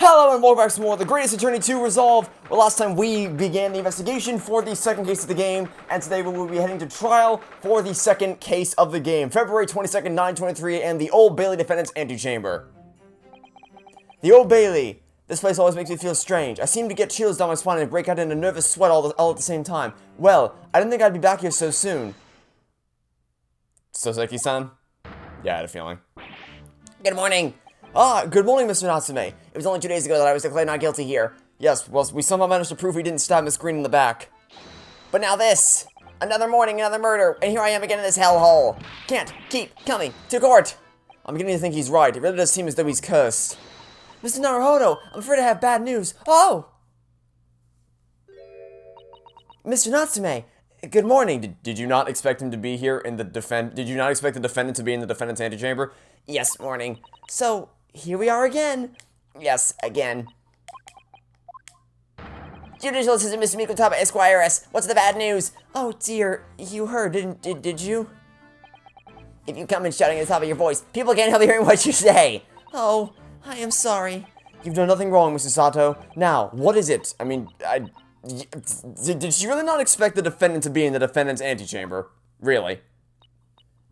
Hello and welcome back to more of the Great Ace Attorney 2 Resolve. Well, last time we began the investigation for the second case of the game, and today we will be heading to trial for the second case of the game. February 22nd, 923, and the Old Bailey Defendant's Antechamber. The Old Bailey. This place always makes me feel strange. I seem to get chills down my spine and break out in a nervous sweat all at the same time. Well, I didn't think I'd be back here so soon. Soseki-san? Yeah, I had a feeling. Good morning. Good morning, Mr. Natsume. It was only 2 days ago that I was declared not guilty here. Yes, well, we somehow managed to prove we didn't stab Miss Green in the back. But now this! Another morning, another murder, and here I am again in this hellhole. Can't keep coming to court! I'm beginning to think he's right. It really does seem as though he's cursed. Mr. Naruhodo, I'm afraid I have bad news. Oh! Mr. Natsume, good morning. Did you not expect him to be here in the Did you not expect the defendant to be in the defendant's antechamber? Yes, morning. So, here we are again. Yes, again. Judicial Assistant Mr. Mikutaba Esquires, what's the bad news? Oh dear, you heard, did you? If you come in shouting at the top of your voice, people can't help hearing what you say. Oh, I am sorry. You've done nothing wrong, Mr. Sato. Now, what is it? I mean, did she really not expect the defendant to be in the defendant's antechamber? Really?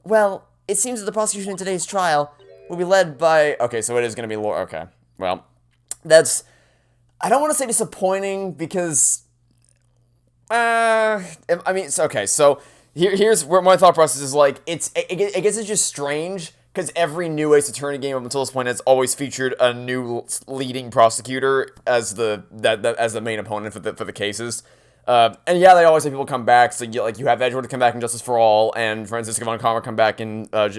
Well, it seems that the prosecution in today's trial will be led by... Okay, so it is going to be... Okay, well, that's... I don't want to say disappointing because... I mean, okay, so here's where my thought process is like, I guess it's just strange because every new Ace Attorney game up until this point has always featured a new leading prosecutor as the main opponent for the cases. And yeah, they always have people come back. So you have Edgeworth come back in Justice for All, and Francisco von Karma come back in Trials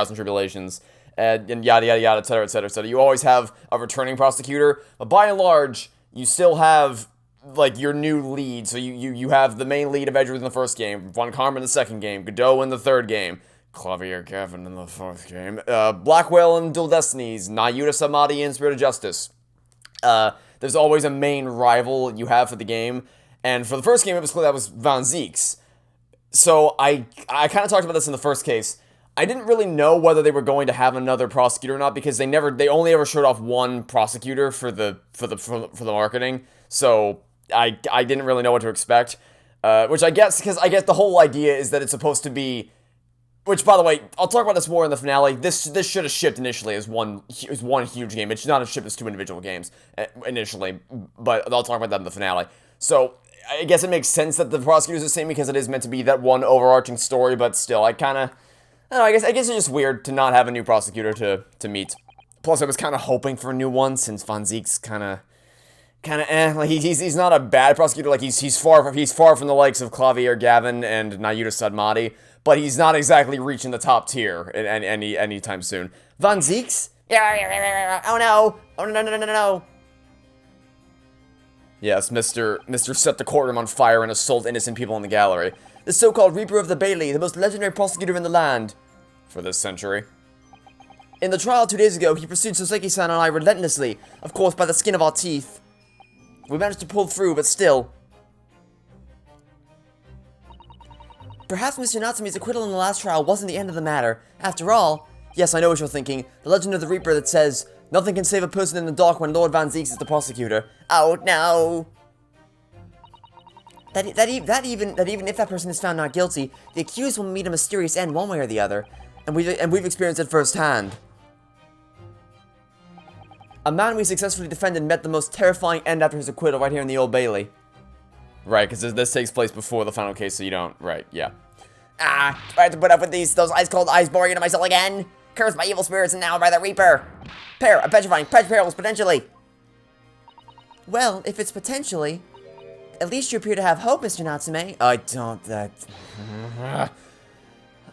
and Tribulations, and yada yada yada, etc. etc. etc. You always have a returning prosecutor, but by and large, you still have like your new lead. So you have the main lead of Edgeworth in the first game, von Karma in the second game, Godot in the third game, Clavier Gavin in the fourth game, Blackwell in Dual Destinies, Nayuta Samadi in Spirit of Justice. There's always a main rival you have for the game. And for the first game, it was clear that was Van Zieks. So I kind of talked about this in the first case. I didn't really know whether they were going to have another prosecutor or not because they only ever showed off one prosecutor for the marketing. So I didn't really know what to expect. Which I guess because I guess the whole idea is that it's supposed to be. Which, by the way, I'll talk about this more in the finale. This should have shipped initially as one huge game. It should not have shipped as two individual games initially. But I'll talk about that in the finale. So I guess it makes sense that the prosecutor's the same because it is meant to be that one overarching story, but still, I don't know, I guess it's just weird to not have a new prosecutor to meet. Plus, I was kind of hoping for a new one since Van Ziek's kind of like he's not a bad prosecutor, like he's far from the likes of Clavier Gavin and Nayuta Sadmati, but he's not exactly reaching the top tier anytime soon. Van Zieks? Oh no! Oh no! Yes, Mr. Set the courtroom on fire and assault innocent people in the gallery. The so-called Reaper of the Bailey, the most legendary prosecutor in the land. For this century. In the trial 2 days ago, he pursued Soseki-san and I relentlessly, of course by the skin of our teeth. We managed to pull through, but still. Perhaps Mr. Natsume's acquittal in the last trial wasn't the end of the matter. After all, yes, I know what you're thinking, the legend of the Reaper that says, nothing can save a person in the dark when Lord Van Zieks is the prosecutor. Oh, no. That even if that person is found not guilty, the accused will meet a mysterious end one way or the other. And we've experienced it firsthand. A man we successfully defended met the most terrifying end after his acquittal right here in the Old Bailey. Right, because this takes place before the final case, so you don't... Right, yeah. I have to put up with those ice-cold eyes boring into my soul again. Cursed by evil spirits and now by the Reaper. A petrifying perils, potentially. Well, if it's potentially, at least you appear to have hope, Mr. Natsume. I don't,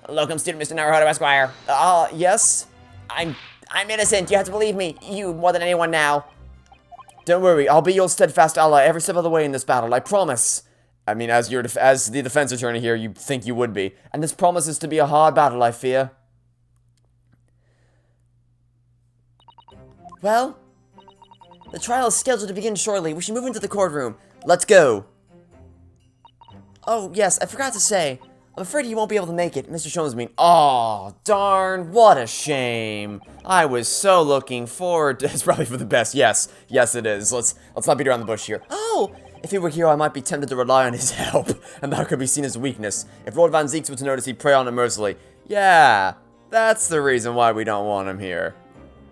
Locum student, Mr. Naruhodo Esquire. Yes? I'm innocent, you have to believe me. You more than anyone now. Don't worry, I'll be your steadfast ally every step of the way in this battle, I promise. I mean, as the defense attorney here, you think you would be. And this promises to be a hard battle, I fear. Well, the trial is scheduled to begin shortly. We should move into the courtroom. Let's go. Oh, yes, I forgot to say. I'm afraid he won't be able to make it. Mr. Shone's mean. Oh, darn. What a shame. I was so looking forward to... It's probably for the best. Yes. Yes, it is. Let's not beat around the bush here. Oh! If he were here, I might be tempted to rely on his help, and that could be seen as weakness. If Lord Van Zeeks were to notice, he'd prey on him mercilessly. Yeah, that's the reason why we don't want him here.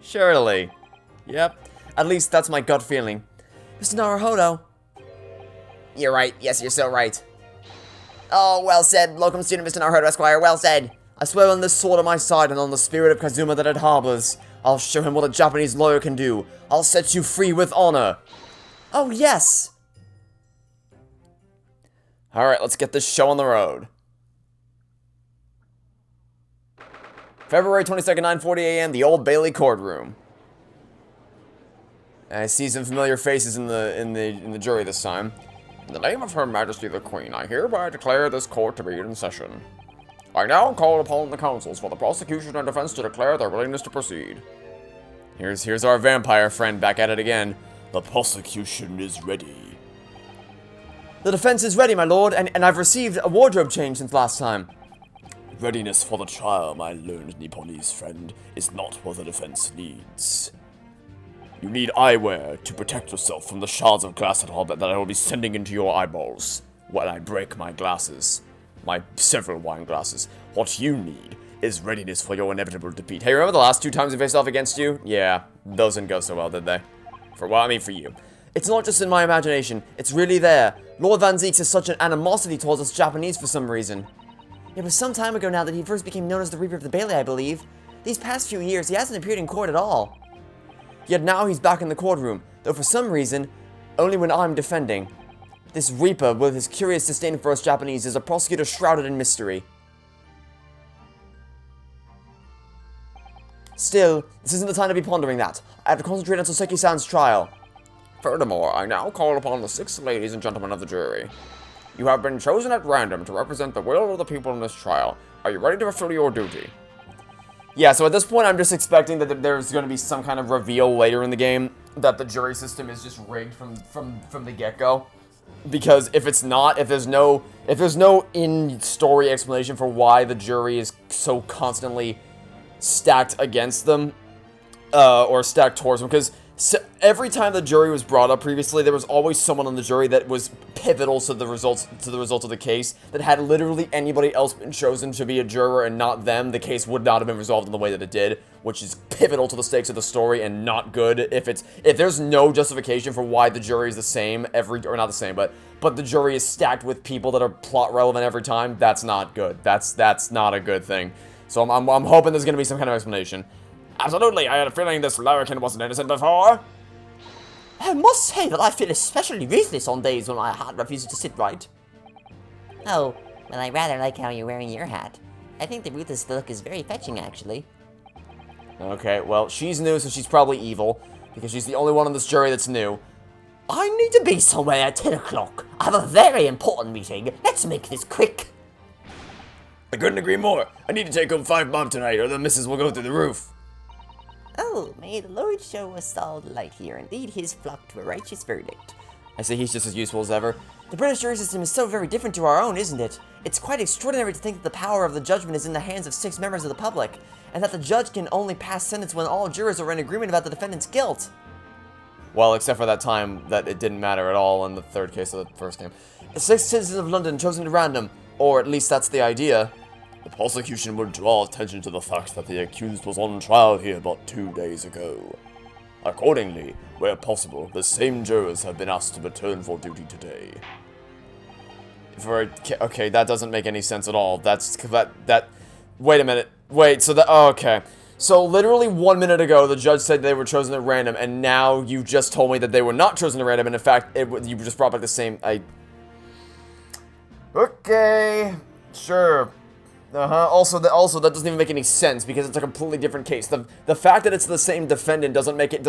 Surely. Yep. At least that's my gut feeling. Mr. Naruhodo. You're right. Yes, you're so right. Oh, well said, locum student Mr. Naruhodo, Esquire. Well said. I swear on this sword on my side and on the spirit of Kazuma that it harbors. I'll show him what a Japanese lawyer can do. I'll set you free with honor. Oh, yes. Alright, let's get this show on the road. February 22nd, 9:40 a.m., the Old Bailey courtroom. I see some familiar faces in the jury this time. In the name of Her Majesty the Queen, I hereby declare this court to be in session. I now call upon the counsels for the prosecution and defense to declare their willingness to proceed. Here's our vampire friend back at it again. The prosecution is ready. The defense is ready, my lord, and I've received a wardrobe change since last time. Readiness for the trial, my learned Nipponese friend, is not what the defense needs. You need eyewear to protect yourself from the shards of glass that I will be sending into your eyeballs when I break my glasses. My several wine glasses. What you need is readiness for your inevitable defeat. Hey, remember the last 2 times we faced off against you? Yeah, those didn't go so well, did they? For you. It's not just in my imagination, it's really there. Lord Van Zeeks has such an animosity towards us Japanese for some reason. It was some time ago now that he first became known as the Reaper of the Bailey, I believe. These past few years, he hasn't appeared in court at all. Yet now he's back in the courtroom, though for some reason, only when I'm defending. This Reaper, with his curious disdain for us Japanese, is a prosecutor shrouded in mystery. Still, this isn't the time to be pondering that. I have to concentrate on Soseki-san's trial. Furthermore, I now call upon the 6 ladies and gentlemen of the jury. You have been chosen at random to represent the will of the people in this trial. Are you ready to fulfill your duty? Yeah, so at this point, I'm just expecting that there's going to be some kind of reveal later in the game that the jury system is just rigged from the get-go. Because if it's not, if there's no in-story explanation for why the jury is so constantly stacked against them, or stacked towards them, because every time the jury was brought up previously, there was always someone on the jury that was pivotal to the results of the case. That had literally anybody else been chosen to be a juror and not them, the case would not have been resolved in the way that it did, which is pivotal to the stakes of the story and not good. If there's no justification for why the jury is the same or not the same, but the jury is stacked with people that are plot relevant every time, that's not good. That's not a good thing. So I'm hoping there's gonna be some kind of explanation. Absolutely, I had a feeling this larrikin wasn't innocent before. I must say that I feel especially ruthless on days when my hat refuses to sit right. Oh, well, I rather like how you're wearing your hat. I think the ruthless look is very fetching, actually. Okay, well, she's new, so she's probably evil, because she's the only one on this jury that's new. I need to be somewhere at 10 o'clock. I have a very important meeting. Let's make this quick. I couldn't agree more. I need to take home 5 bob tonight, or the missus will go through the roof. Oh, may the Lord show us all the light here. Indeed, he has flocked to a righteous verdict. I say he's just as useful as ever. The British jury system is so very different to our own, isn't it? It's quite extraordinary to think that the power of the judgment is in the hands of 6 members of the public, and that the judge can only pass sentence when all jurors are in agreement about the defendant's guilt. Well, except for that time that it didn't matter at all in the 3rd case of the 1st game. 6 citizens of London chosen at random, or at least that's the idea. The prosecution would draw attention to the fact that the accused was on trial here but 2 days ago. Accordingly, where possible, the same jurors have been asked to return for duty today. Okay, that doesn't make any sense at all. Wait a minute. Wait, okay. So literally 1 minute ago, the judge said they were chosen at random, and now you just told me that they were not chosen at random, and in fact, you just brought back the same, Okay, sure. Also, that doesn't even make any sense, because it's a completely different case. The fact that it's the same defendant doesn't make it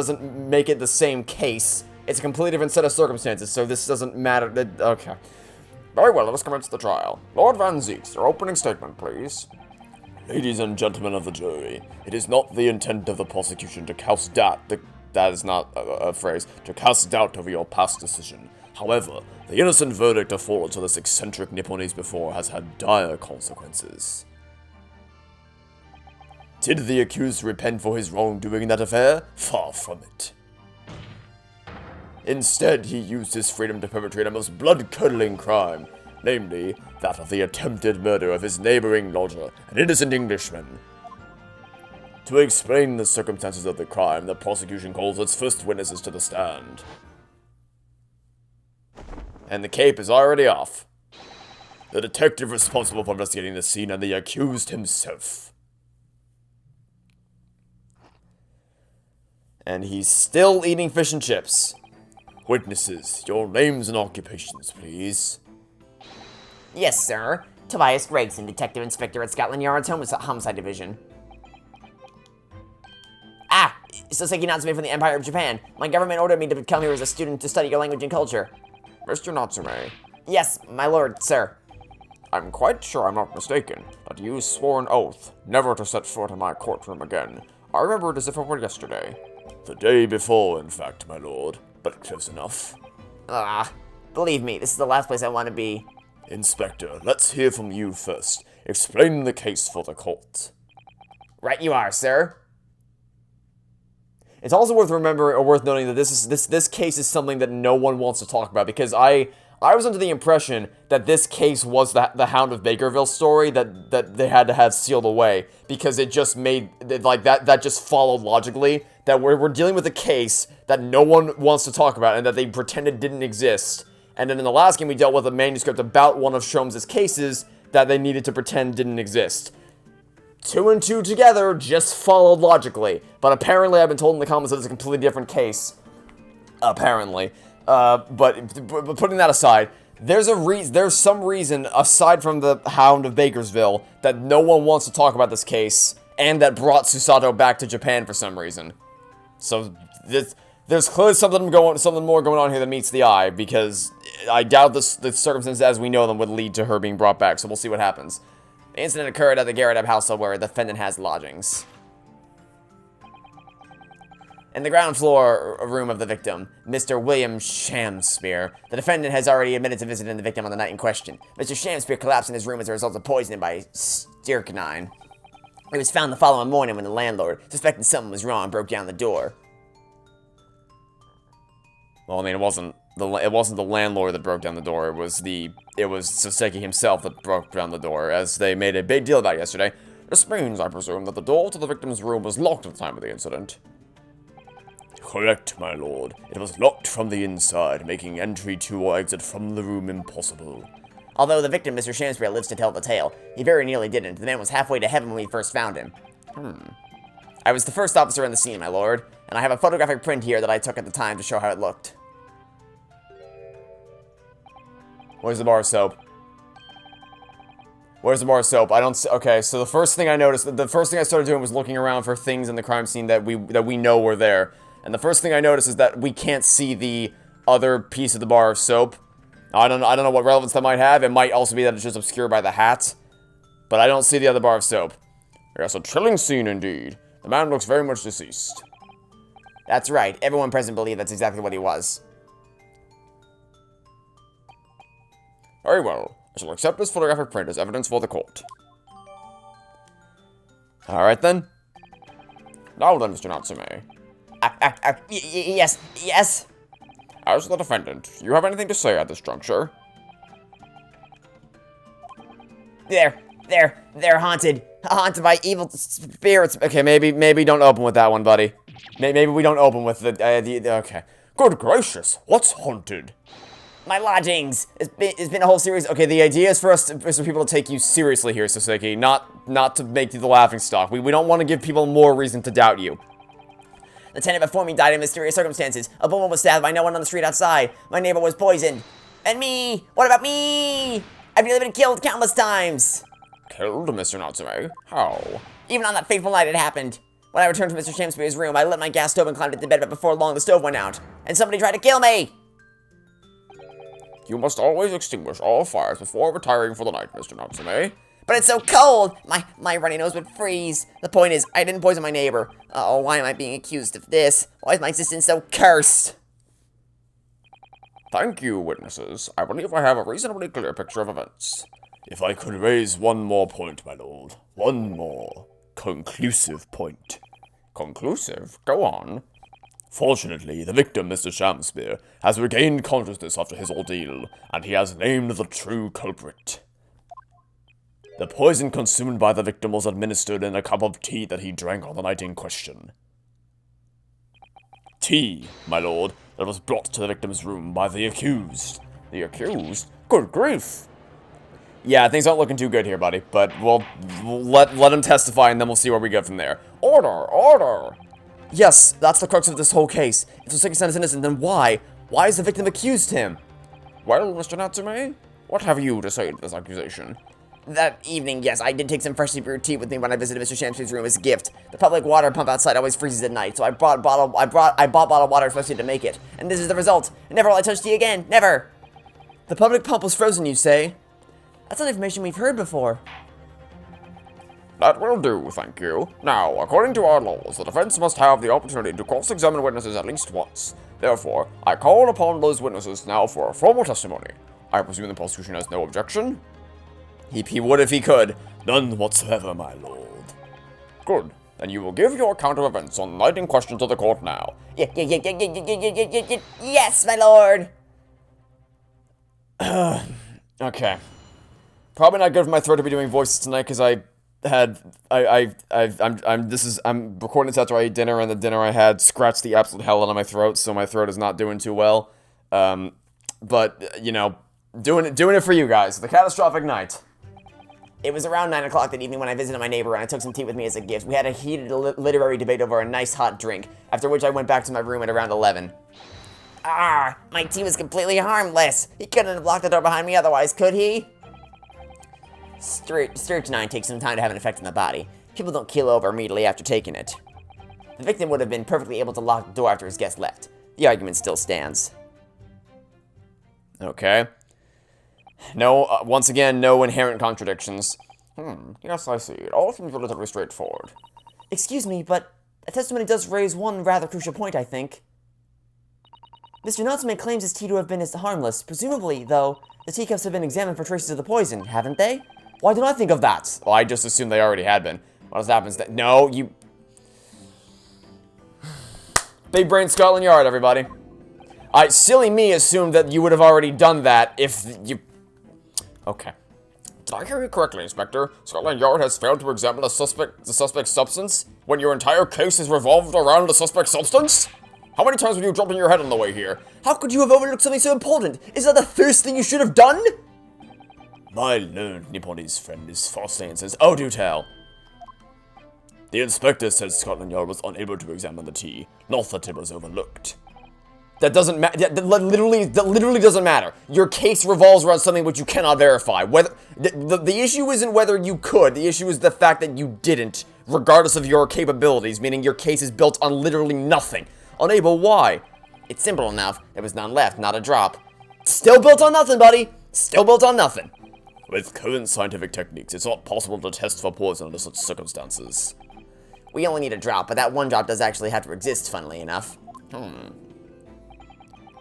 the same case. It's a completely different set of circumstances, so this doesn't matter. Okay. Very well, let us commence the trial. Lord Van Zeeks, your opening statement, please. Ladies and gentlemen of the jury, it is not the intent of the prosecution to cast doubt that is not a phrase, to cast doubt over your past decision. However, the innocent verdict afforded to this eccentric Nipponese before has had dire consequences. Did the accused repent for his wrongdoing in that affair? Far from it. Instead, he used his freedom to perpetrate a most blood-curdling crime, namely, that of the attempted murder of his neighboring lodger, an innocent Englishman. To explain the circumstances of the crime, the prosecution calls its first witnesses to the stand. And the cape is already off. The detective responsible for investigating the scene and the accused himself. And he's still eating fish and chips. Witnesses, your names and occupations, please. Yes, sir. Tobias Gregson, Detective Inspector at Scotland Yard's Homicide Division. Ah! Soseki Natsume from the Empire of Japan. My government ordered me to come here as a student to study your language and culture. Mr. Natsume. Yes, my lord, sir. I'm quite sure I'm not mistaken, that you swore an oath never to set foot in my courtroom again. I remember it as if it were yesterday. The day before, in fact, my lord, but close enough. Believe me, this is the last place I want to be. Inspector, let's hear from you first. Explain the case for the court. Right you are, sir. It's also worth noting that this case is something that no one wants to talk about, because I was under the impression that this case was the Hound of Bakerville story that they had to have sealed away, because it just made, like, that just followed logically, that we're dealing with a case that no one wants to talk about, and that they pretended didn't exist. And then in the last game, we dealt with a manuscript about one of Sholmes' cases that they needed to pretend didn't exist. 2 and 2 together just followed logically, but apparently I've been told in the comments that it's a completely different case. Apparently. But putting that aside, there's some reason, aside from the Hound of Bakersville, that no one wants to talk about this case, and that brought Susato back to Japan for some reason. So, there's clearly something more going on here that meets the eye, because I doubt the circumstances as we know them would lead to her being brought back, so we'll see what happens. The incident occurred at the Garrett household where the defendant has lodgings. In the ground floor room of the victim, Mr. William Shamspeare, the defendant has already admitted to visiting the victim on the night in question. Mr. Shamspeare collapsed in his room as a result of poisoning by strychnine. He was found the following morning when the landlord, suspecting something was wrong, broke down the door. Well, I mean, it wasn't the landlord that broke down the door. It was Soseki himself that broke down the door, as they made a big deal about yesterday. This means, I presume, that the door to the victim's room was locked at the time of the incident. Correct, my lord. It was locked from the inside, making entry to or exit from the room impossible. Although the victim, Mr. Shamspeare, lives to tell the tale, he very nearly didn't. The man was halfway to heaven when we first found him. I was the first officer in the scene, my lord, and I have a photographic print here that I took at the time to show how it looked. Where's the bar of soap? Where's the bar of soap? I don't see. Okay, so the first thing I noticed, the first thing I started doing was looking around for things in the crime scene that we know were there. And the first thing I noticed is that we can't see the other piece of the bar of soap. I don't know what relevance that might have. It might also be that it's just obscured by the hat. But I don't see the other bar of soap. Yes, a chilling scene indeed. The man looks very much deceased. That's right. Everyone present believed that's exactly what he was. Very well. I shall accept this photographic print as evidence for the court. Alright then. Now then, Mr. Natsume. Yes. As the defendant, do you have anything to say at this juncture? They're haunted. Haunted by evil spirits. Okay, maybe don't open with that one, buddy. Maybe we don't open with the okay. Good gracious, what's haunted? My lodgings. It's been a whole series. Okay, the idea is for people to take you seriously here, Soseki, not to make you the laughing stock. We don't want to give people more reason to doubt you. The tenant before me died in mysterious circumstances. A woman was stabbed by no one on the street outside. My neighbor was poisoned. And me! What about me? I've nearly been killed countless times. Killed, Mr. Natsume? How? Even on that fateful night it happened. When I returned to Mr. Shamspeare's room, I lit my gas stove and climbed into bed, but before long the stove went out. And somebody tried to kill me! You must always extinguish all fires before retiring for the night, Mr. Natsume. But it's so cold! My runny nose would freeze. The point is, I didn't poison my neighbor. Oh, why am I being accused of this? Why is my existence so cursed? Thank you, witnesses. I believe I have a reasonably clear picture of events. If I could raise one more point, my lord. One more conclusive point. Conclusive? Go on. Fortunately, the victim, Mr. Shamspear, has regained consciousness after his ordeal, and he has named the true culprit. The poison consumed by the victim was administered in a cup of tea that he drank on the night in question. Tea, my lord, that was brought to the victim's room by the accused. The accused? Good grief! Yeah, things aren't looking too good here, buddy, but we'll let him testify and then we'll see where we go from there. Order! Order! Yes, that's the crux of this whole case. If Soseki-san is innocent, then why? Why has the victim accused him? Well, Mr. Natsume, what have you to say to this accusation? That evening, yes, I did take some freshly brewed tea with me when I visited Mr. Shamspear's room as a gift. The public water pump outside always freezes at night, so I bought bottled water especially to make it. And this is the result. Never will I touch tea again. Never! The public pump was frozen, you say? That's not information we've heard before. That will do, thank you. Now, according to our laws, the defense must have the opportunity to cross-examine witnesses at least once. Therefore, I call upon those witnesses now for a formal testimony. I presume the prosecution has no objection? He would if he could. None whatsoever, my lord. Good. Then you will give your account of events on the night in question to the court now. Yes, my lord! Okay. Probably not good for my throat to be doing voices tonight, because I'm recording this after I ate dinner, and the dinner I had scratched the absolute hell out of my throat, so my throat is not doing too well. But, you know, doing it for you guys. The catastrophic night. It was around 9 o'clock that evening when I visited my neighbor and I took some tea with me as a gift. We had a heated literary debate over a nice hot drink, after which I went back to my room at around 11. Ah, my tea was completely harmless. He couldn't have locked the door behind me otherwise, could he? Strychnine takes some time to have an effect on the body. People don't keel over immediately after taking it. The victim would have been perfectly able to lock the door after his guest left. The argument still stands. Okay. No, once again, no inherent contradictions. Yes, I see. It all seems relatively straightforward. Excuse me, but a testimony does raise one rather crucial point, I think. Mr. Natsume claims his tea to have been as harmless. Presumably, though, the teacups have been examined for traces of the poison, haven't they? Why did I think of that? Well, I just assumed they already had been. What has happened? No, you... Big brain Scotland Yard, everybody. Silly me assumed that you would have already done that if you... Okay. Did I hear you correctly, Inspector? Scotland Yard has failed to examine the suspect's substance when your entire case is revolved around the suspect's substance? How many times were you dropping your head on the way here? How could you have overlooked something so important? Is that the first thing you should have done? My learned Nipponese friend is falsely and says, oh, do tell. The inspector says Scotland Yard was unable to examine the tea, not that it was overlooked. That doesn't matter. That literally doesn't matter. Your case revolves around something which you cannot verify. Whether the issue isn't whether you could. The issue is the fact that you didn't, regardless of your capabilities. Meaning your case is built on literally nothing. Unable. Why? It's simple enough. There was none left. Not a drop. Still built on nothing, buddy. Still built on nothing. With current scientific techniques, it's not possible to test for poison under such circumstances. We only need a drop, but that one drop does actually have to exist. Funnily enough.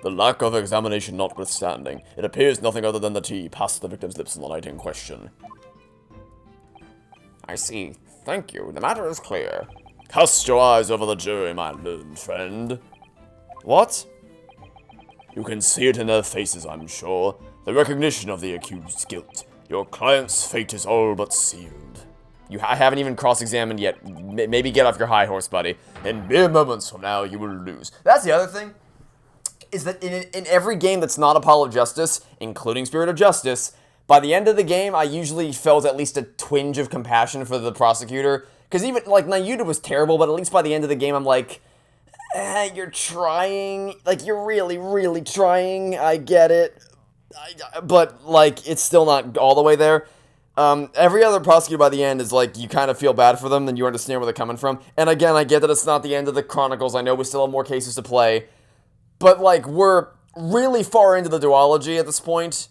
The lack of examination notwithstanding, it appears nothing other than the tea passed the victim's lips on the night in question. I see. Thank you. The matter is clear. Cast your eyes over the jury, my learned friend. What? You can see it in their faces, I'm sure. The recognition of the accused's guilt. Your client's fate is all but sealed. I haven't even cross-examined yet. Maybe get off your high horse, buddy. In mere moments from now, you will lose. That's the other thing. Is that in every game that's not Apollo Justice, including Spirit of Justice, by the end of the game, I usually felt at least a twinge of compassion for the prosecutor. Because even, like, Nayuta was terrible, but at least by the end of the game, I'm like, you're trying. Like, you're really, really trying. I get it. But, like, it's still not all the way there. Every other prosecutor by the end is like, you kind of feel bad for them, then you understand where they're coming from. And again, I get that it's not the end of the Chronicles. I know we still have more cases to play. But, like, we're really far into the duology at this point,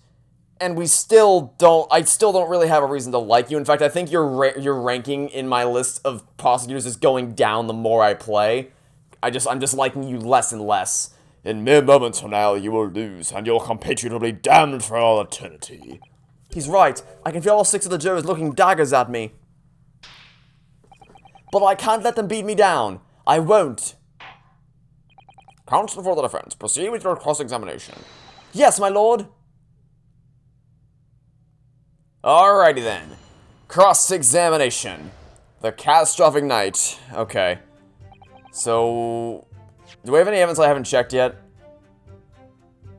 and I still don't really have a reason to like you. In fact, I think your ranking in my list of prosecutors is going down the more I play. I'm just liking you less and less. In mere moments from now, you will lose, and your compatriot will be damned for all eternity. He's right. I can feel all 6 of the jurors looking daggers at me. But I can't let them beat me down. I won't. Counsel for the defense, proceed with your cross-examination. Yes, my lord. Alrighty then. Cross-examination. The catastrophic night. Okay. So, do we have any evidence I haven't checked yet?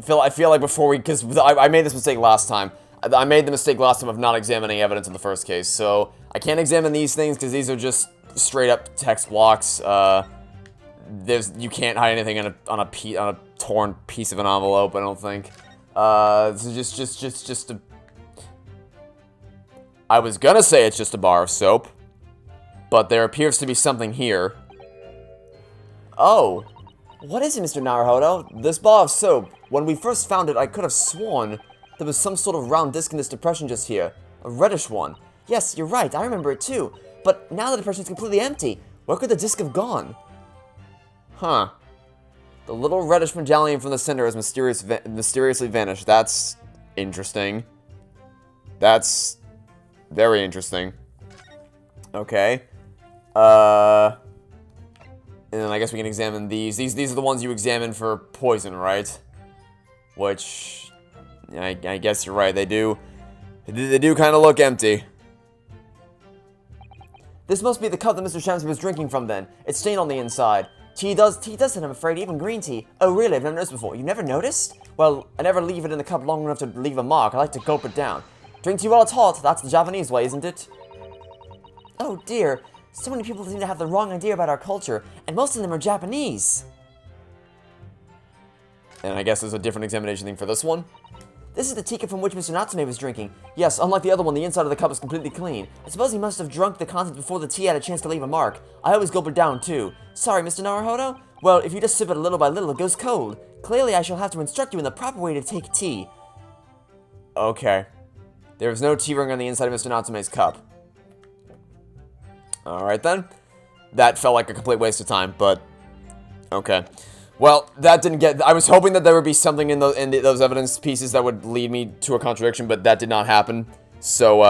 I feel like before we, because I made this mistake last time. I made the mistake last time of not examining evidence in the first case, so I can't examine these things because these are just straight up text blocks. You can't hide anything on a torn piece of an envelope. I don't think. So just a. I was gonna say it's just a bar of soap, but there appears to be something here. Oh, what is it, Mr. Naruhodo? This bar of soap. When we first found it, I could have sworn there was some sort of round disc in this depression just here. A reddish one. Yes, you're right, I remember it too. But now the depression is completely empty. Where could the disc have gone? Huh. The little reddish medallion from the center has mysteriously vanished. That's interesting. That's very interesting. Okay. And then I guess we can examine these. These are the ones you examine for poison, right? Which, I guess you're right. They do kind of look empty. This must be the cup that Mr. Shamsky was drinking from then. It's stained on the inside. Tea does it, I'm afraid, even green tea. Oh, really? I've never noticed before. You never noticed? Well, I never leave it in the cup long enough to leave a mark. I like to gulp it down. Drink tea while it's hot. That's the Japanese way, isn't it? Oh, dear. So many people seem to have the wrong idea about our culture, and most of them are Japanese. And I guess there's a different examination thing for this one. This is the teacup from which Mr. Natsume was drinking. Yes, unlike the other one, the inside of the cup is completely clean. I suppose he must have drunk the contents before the tea had a chance to leave a mark. I always gulp it down, too. Sorry, Mr. Naruhodo? Well, if you just sip it little by little, it goes cold. Clearly, I shall have to instruct you in the proper way to take tea. Okay. There was no tea ring on the inside of Mr. Natsume's cup. Alright then. That felt like a complete waste of time, but okay. Well, that didn't get... I was hoping that there would be something in those evidence pieces that would lead me to a contradiction, but that did not happen. So,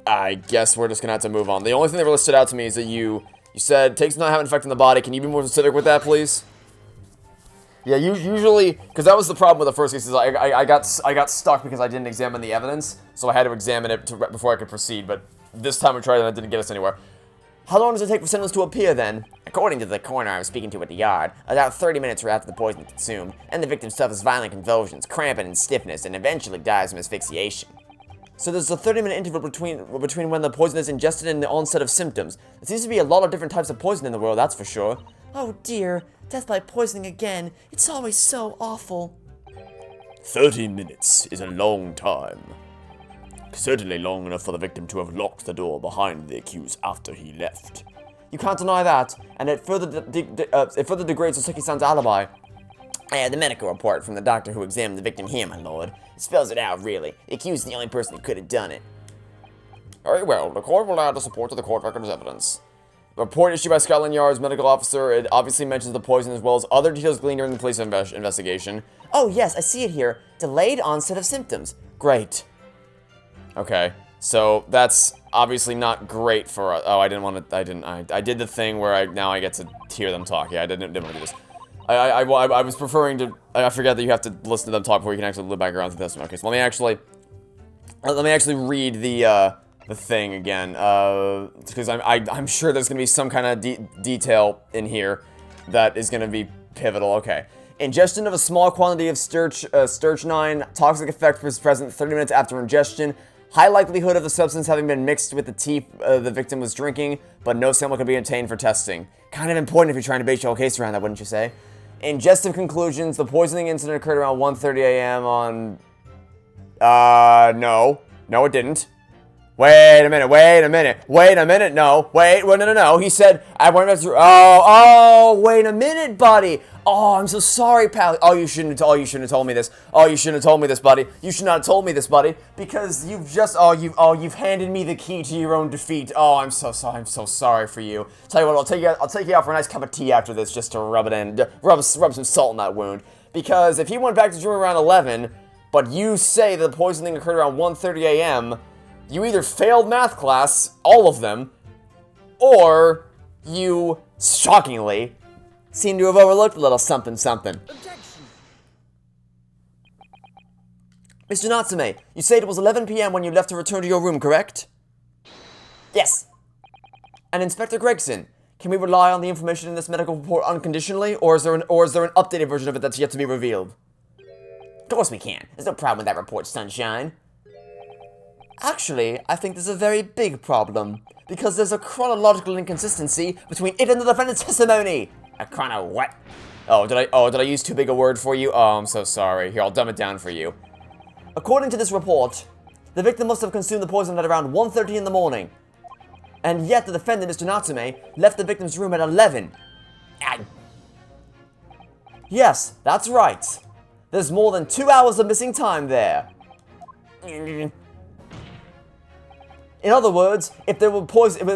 I guess we're just gonna have to move on. The only thing that really stood out to me is that you said, takes not have an effect on the body. Can you be more specific with that, please? Yeah, usually... Because that was the problem with the first case, is I got stuck because I didn't examine the evidence, so I had to examine it before I could proceed, but this time we tried and that didn't get us anywhere. How long does it take for symptoms to appear, then? According to the coroner I was speaking to at the yard, about 30 minutes were after the poison was consumed, and the victim suffers violent convulsions, cramping, and stiffness, and eventually dies from asphyxiation. So there's a 30-minute interval between when the poison is ingested and the onset of symptoms. There seems to be a lot of different types of poison in the world, that's for sure. Oh dear, death by poisoning again. It's always so awful. 30 minutes is a long time. Certainly long enough for the victim to have locked the door behind the accused after he left. You can't deny that, and it further degrades Soseki-san's alibi. I had the medical report from the doctor who examined the victim here, my lord. It spells it out, really. The accused is the only person who could have done it. Very well, the court will add the support to the court record as evidence. The report issued by Scotland Yard's medical officer, it obviously mentions the poison as well as other details gleaned during the police investigation. Oh yes, I see it here. Delayed onset of symptoms. Great. Okay, so that's obviously not great for us. Oh, I did the thing where now I get to hear them talk. Yeah, I didn't want to do this. I was preferring to, I forget that you have to listen to them talk before you can actually look back around to this one. Okay, so let me actually read the thing again, because I'm sure there's gonna be some kind of detail in here that is gonna be pivotal. Okay. Ingestion of a small quantity of strychnine, toxic effect was present 30 minutes after ingestion. High likelihood of the substance having been mixed with the tea the victim was drinking, but no sample could be obtained for testing. Kind of important if you're trying to base your whole case around that, wouldn't you say? Ingestive conclusions, the poisoning incident occurred around 1:30 a.m. on... No it didn't. Wait a minute, no, wait, well, no, he said, I went back to, wait a minute, buddy, oh, I'm so sorry, pal, you shouldn't have told me this, buddy, you should not have told me this, buddy, because you've just, you've handed me the key to your own defeat, I'm so sorry for you. Tell you what, I'll take you out for a nice cup of tea after this, just to rub it in, rub some salt in that wound, because if he went back to Drew around 11, but you say the poisoning occurred around 1:30 a.m., you either failed math class, all of them, or you, shockingly, seem to have overlooked a little something. Mr. Natsume, you said it was 11 p.m. when you left to return to your room, correct? Yes. And Inspector Gregson, can we rely on the information in this medical report unconditionally, or is there an updated version of it that's yet to be revealed? Of course we can. There's no problem with that report, Sunshine. Actually, I think there's a very big problem, because there's a chronological inconsistency between it and the defendant's testimony. A chrono what? Oh, did I use too big a word for you? Oh, I'm so sorry. Here, I'll dumb it down for you. According to this report, the victim must have consumed the poison at around 1:30 in the morning. And yet the defendant, Mr. Natsume, left the victim's room at 11. Yes, that's right. There's more than 2 hours of missing time there. In other words, if there was poison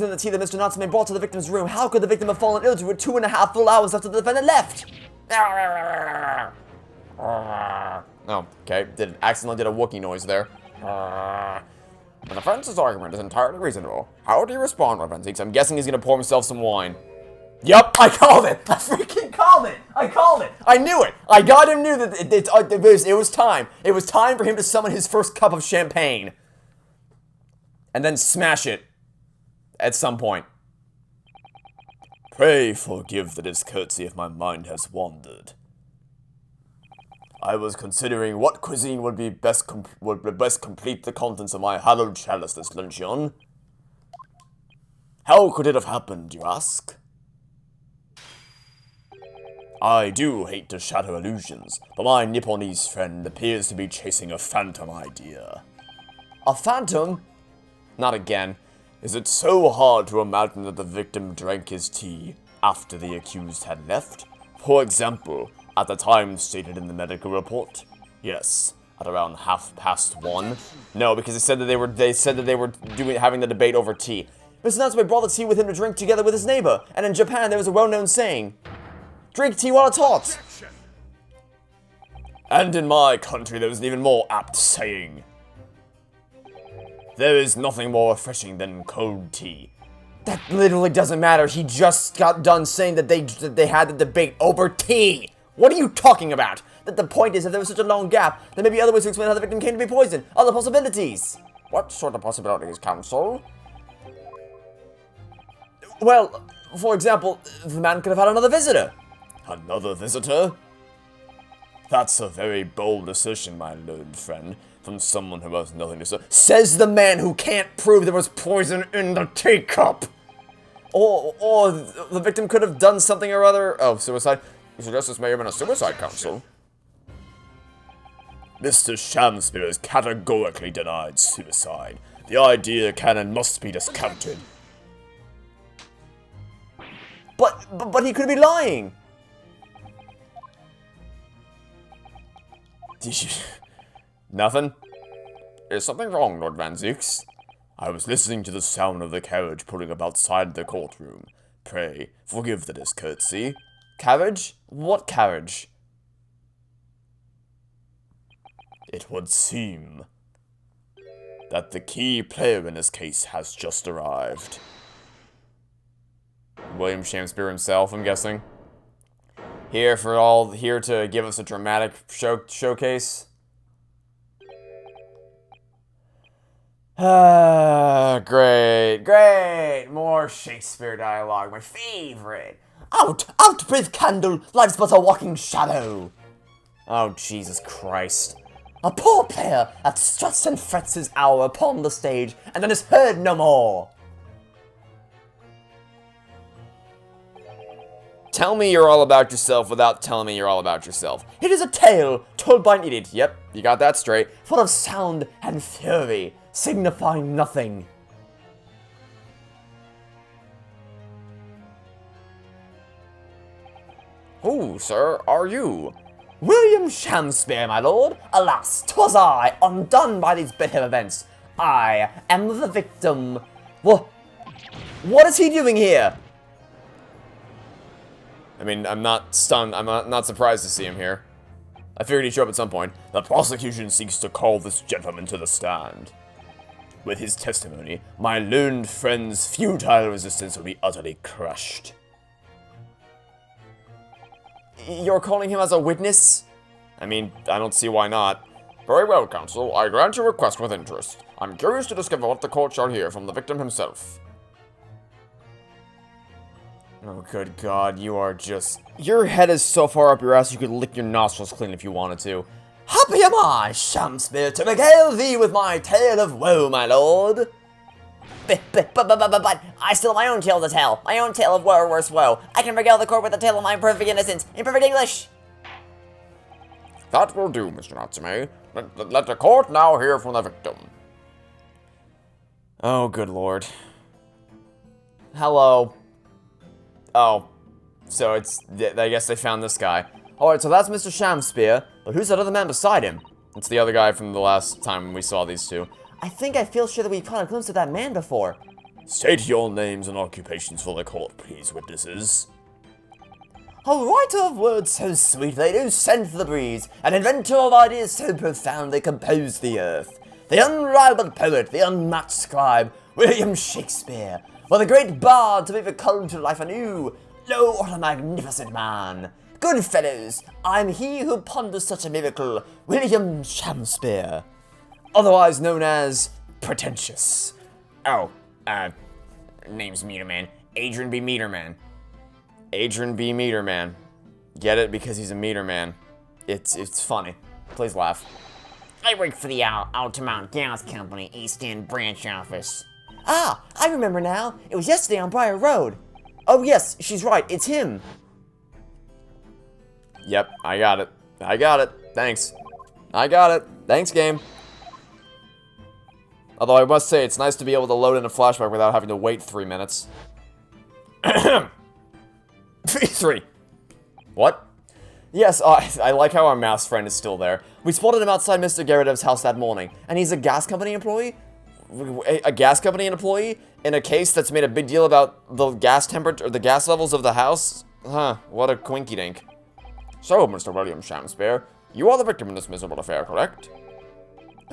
in the tea that Mr. Natsume brought to the victim's room, how could the victim have fallen ill with 2.5 full hours after the defendant left? Oh, okay. Accidentally did a Wookiee noise there. The defense's argument is entirely reasonable. How do you respond, Revenziks? I'm guessing he's gonna pour himself some wine. Yup, I called it! I freaking called it! I called it! I knew it! I goddamn knew that it was time. It was time for him to summon his first cup of champagne. And then smash it. At some point. Pray forgive the discourtesy if my mind has wandered. I was considering what cuisine would best complete the contents of my hallowed chalice this luncheon. How could it have happened, you ask? I do hate to shatter illusions, but my Nipponese friend appears to be chasing a phantom idea. A phantom? Not again. Is it so hard to imagine that the victim drank his tea after the accused had left? For example, at the time stated in the medical report? Yes, at around 1:30. No, because they said that they were having the debate over tea. Mr. Natsume brought the tea with him to drink together with his neighbor, and in Japan there was a well-known saying, "Drink tea while it's hot." And in my country there was an even more apt saying, "There is nothing more refreshing than cold tea." That literally doesn't matter. He just got done saying that they had the debate over tea. What are you talking about? That the point is, if there was such a long gap, there may be other ways to explain how the victim came to be poisoned. Other possibilities. What sort of possibilities, counsel? Well, for example, the man could have had another visitor. Another visitor? That's a very bold assertion, my learned friend, from someone who has nothing to say. Says the man who can't prove there was poison in the teacup. Or the victim could have done something or other. Oh, suicide. You suggest this may have been a suicide, counsel? Mr. Shamspeare has categorically denied suicide. The idea canon must be discounted. But he could be lying. Nothing? Is something wrong, Lord Van Zooks? I was listening to the sound of the carriage pulling up outside the courtroom. Pray, forgive the discourtesy. Carriage? What carriage? It would seem that the key player in this case has just arrived. William Shakespeare himself, I'm guessing. Here to give us a dramatic showcase. Great. More Shakespeare dialogue, my favorite. Out with candle, life's but a walking shadow. Oh, Jesus Christ. A poor player that struts and frets his hour upon the stage, and then is heard no more. Tell me you're all about yourself without telling me you're all about yourself. It is a tale told by an idiot. Yep, you got that straight. Full of sound and fury. signifying nothing. Who, sir, are you? William Shakespeare, my lord. Alas, 'twas I, undone by these bitter events. I am the victim. What is he doing here? I mean, I'm not stunned. I'm not surprised to see him here. I figured he'd show up at some point. The prosecution seeks to call this gentleman to the stand. With his testimony, my learned friend's futile resistance will be utterly crushed. You're calling him as a witness? I mean, I don't see why not. Very well, counsel. I grant your request with interest. I'm curious to discover what the court shall hear from the victim himself. Oh, good God, you are just... Your head is so far up your ass you could lick your nostrils clean if you wanted to. Happy am I, Shakespeare, to regale thee with my tale of woe, my lord. But I still have my own tale to tell. My own tale of woe or worse woe. I can regale the court with the tale of my perfect innocence in perfect English. That will do, Mr. Natsume. Let the court now hear from the victim. Oh, good lord. Hello. Oh. So it's... I guess they found this guy. Alright, so that's Mr. Shakespeare. But who's that other man beside him? It's the other guy from the last time we saw these two. I think I feel sure that we've caught a glimpse of that man before. State your names and occupations for the court, please, witnesses. A writer of words so sweet they do send for the breeze, an inventor of ideas so profound they compose the earth. The unrivaled poet, the unmatched scribe, William Shakespeare, were the great bard to make the culture life anew. Lo, what a magnificent man! Good fellows, I'm he who ponders such a miracle, William Shakespeare, otherwise known as Pretentious. Oh, name's Meterman. Adrian B. Meterman. Adrian B. Meterman. Get it? Because he's a meter man. It's funny. Please laugh. I work for the Altamont Gas Company East End branch office. Ah, I remember now. It was yesterday on Briar Road. Oh yes, she's right. It's him. Yep, I got it. I got it. Thanks. I got it. Thanks, game. Although I must say, it's nice to be able to load in a flashback without having to wait 3 minutes. 3. What? Yes, I like how our mouse friend is still there. We spotted him outside Mr. Garadev's house that morning, and he's a gas company employee? A gas company employee? In a case that's made a big deal about the gas temperature, or the gas levels of the house? Huh, what a quinky-dink. So, Mr. William Shakespeare, you are the victim in this miserable affair, correct?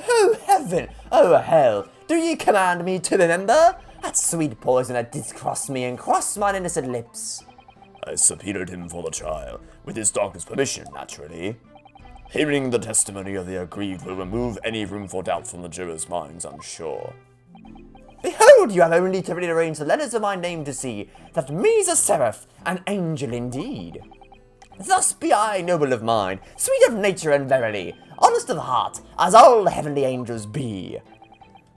Oh heaven! Oh hell! Do ye command me to remember? That sweet poison that did cross me and cross mine innocent lips. I subpoenaed him for the trial, with his doctor's permission, naturally. Hearing the testimony of the aggrieved will remove any room for doubt from the jurors' minds, I'm sure. Behold, you have only to rearrange the letters of my name to see that me's a seraph, an angel indeed. Thus be I noble of mind, sweet of nature and verily, honest of heart, as all the heavenly angels be.